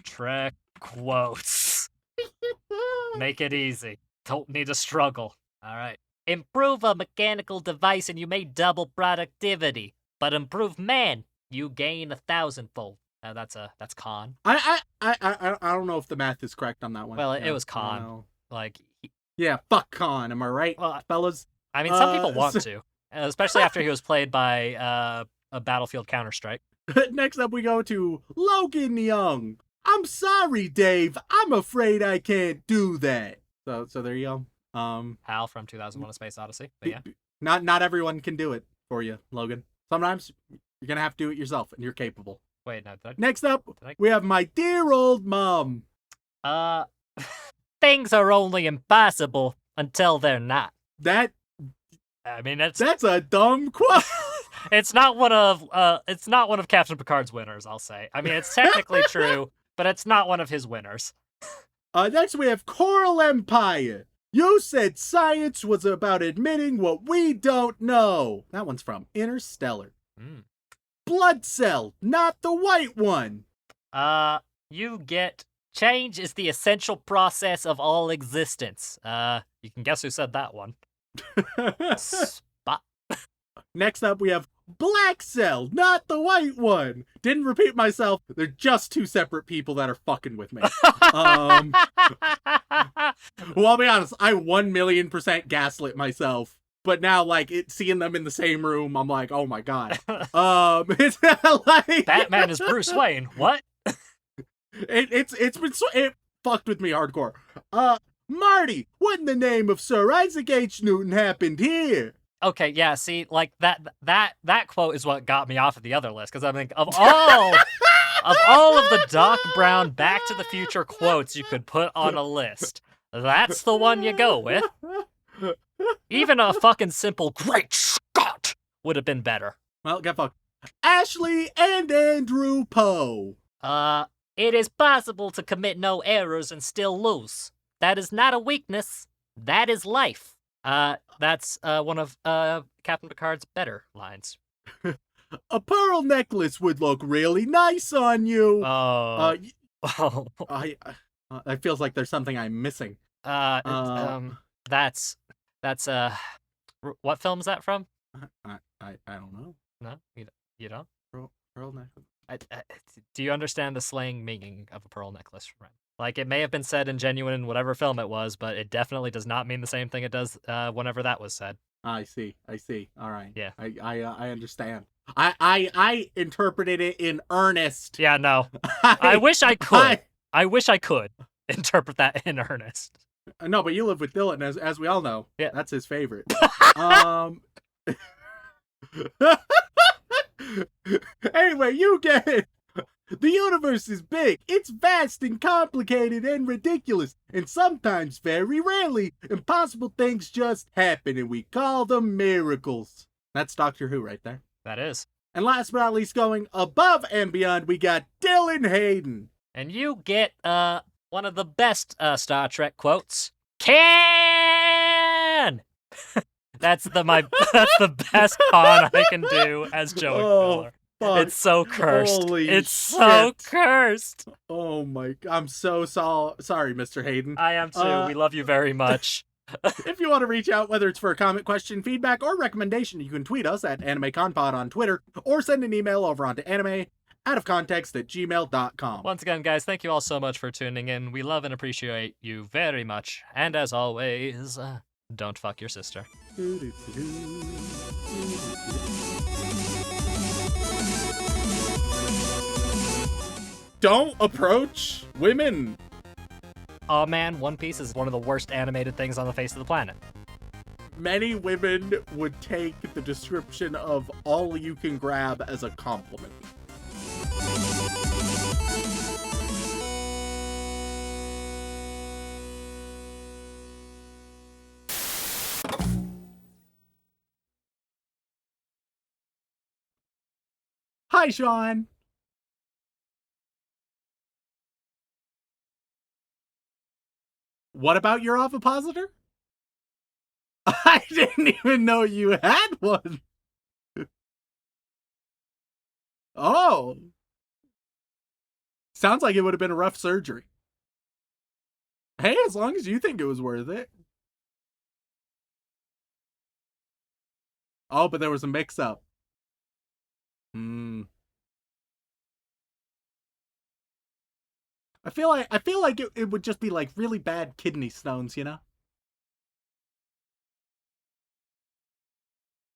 Trek quotes. Make it easy. Don't need to struggle. All right. Improve a mechanical device and you may double productivity, but improve man, you gain 1,000-fold. That's con. I don't know if the math is correct on that one. Well, it was con. Like, yeah, fuck con. Am I right, fellas? I mean, some people want to, especially after he was played by a Battlefield Counter-Strike. Next up, we go to Logan Young. I'm sorry, Dave. I'm afraid I can't do that. So there you go. Hal from 2001: A Space Odyssey. But yeah, not everyone can do it for you, Logan. Sometimes you're gonna have to do it yourself, and you're capable. Wait, no. Next up, we have my dear old mom. Things are only impossible until they're not. I mean, that's a dumb quote. It's not one of Captain Picard's winners, I'll say. I mean, it's technically true, but it's not one of his winners. Next we have Coral Empire. You said science was about admitting what we don't know. That one's from Interstellar. Blood cell, not the white one. You get change is the essential process of all existence. You can guess who said that one. Spot. Next up, we have black cell, not the white one. Didn't repeat myself. They're just two separate people that are fucking with me. Well, I'll be honest. I 1,000,000% gaslit myself. But now, like, seeing them in the same room, I'm like, oh my god. It's like Batman is Bruce Wayne. What? It fucked with me hardcore. Marty, what in the name of Sir Isaac H. Newton happened here? Okay, yeah, see, like, that quote is what got me off of the other list, because I think of all of the Doc Brown Back to the Future quotes you could put on a list, that's the one you go with. Even a fucking simple "Great Scott" would have been better. Well, get fucked. Ashley and Andrew Poe. It is possible to commit no errors and still lose. That is not a weakness. That is life. That's one of Captain Picard's better lines. A pearl necklace would look really nice on you. Oh. It feels like there's something I'm missing. That's what film is that from? I don't know. No, you don't. Pearl necklace. Do you understand the slang meaning of a pearl necklace, friend? Like, it may have been said in genuine in whatever film it was, but it definitely does not mean the same thing it does whenever that was said. I see. All right. Yeah. I understand. I interpreted it in earnest. Yeah, no. I wish I could. I wish I could interpret that in earnest. No, but you live with Dylan, as we all know. Yeah. That's his favorite. Anyway, you get it. The universe is big. It's vast and complicated and ridiculous. And sometimes, very rarely, impossible things just happen, and we call them miracles. That's Doctor Who right there. That is. And last but not least, going above and beyond, we got Dylan Hayden. And you get one of the best Star Trek quotes. Can! That's the best con I can do as Joey Miller. It's so cursed. Holy it's shit. So cursed. Oh my god. I'm so sorry, Mr. Hayden. I am too. We love you very much. If you want to reach out, whether it's for a comment, question, feedback, or recommendation, you can tweet us at AnimeConPod on Twitter, or send an email over onto animeoutofcontext@gmail.com. Once again, guys, thank you all so much for tuning in. We love and appreciate you very much. And as always, don't fuck your sister. Don't approach women. Oh man, One Piece is one of the worst animated things on the face of the planet. Many women would take the description of all you can grab as a compliment. Hi, Shaun. What about your ovipositor? I didn't even know you had one. Oh. Sounds like it would have been a rough surgery. Hey, as long as you think it was worth it. Oh, but there was a mix-up. I feel like it would just be like really bad kidney stones, you know?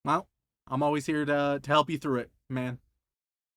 Well, I'm always here to help you through it, man.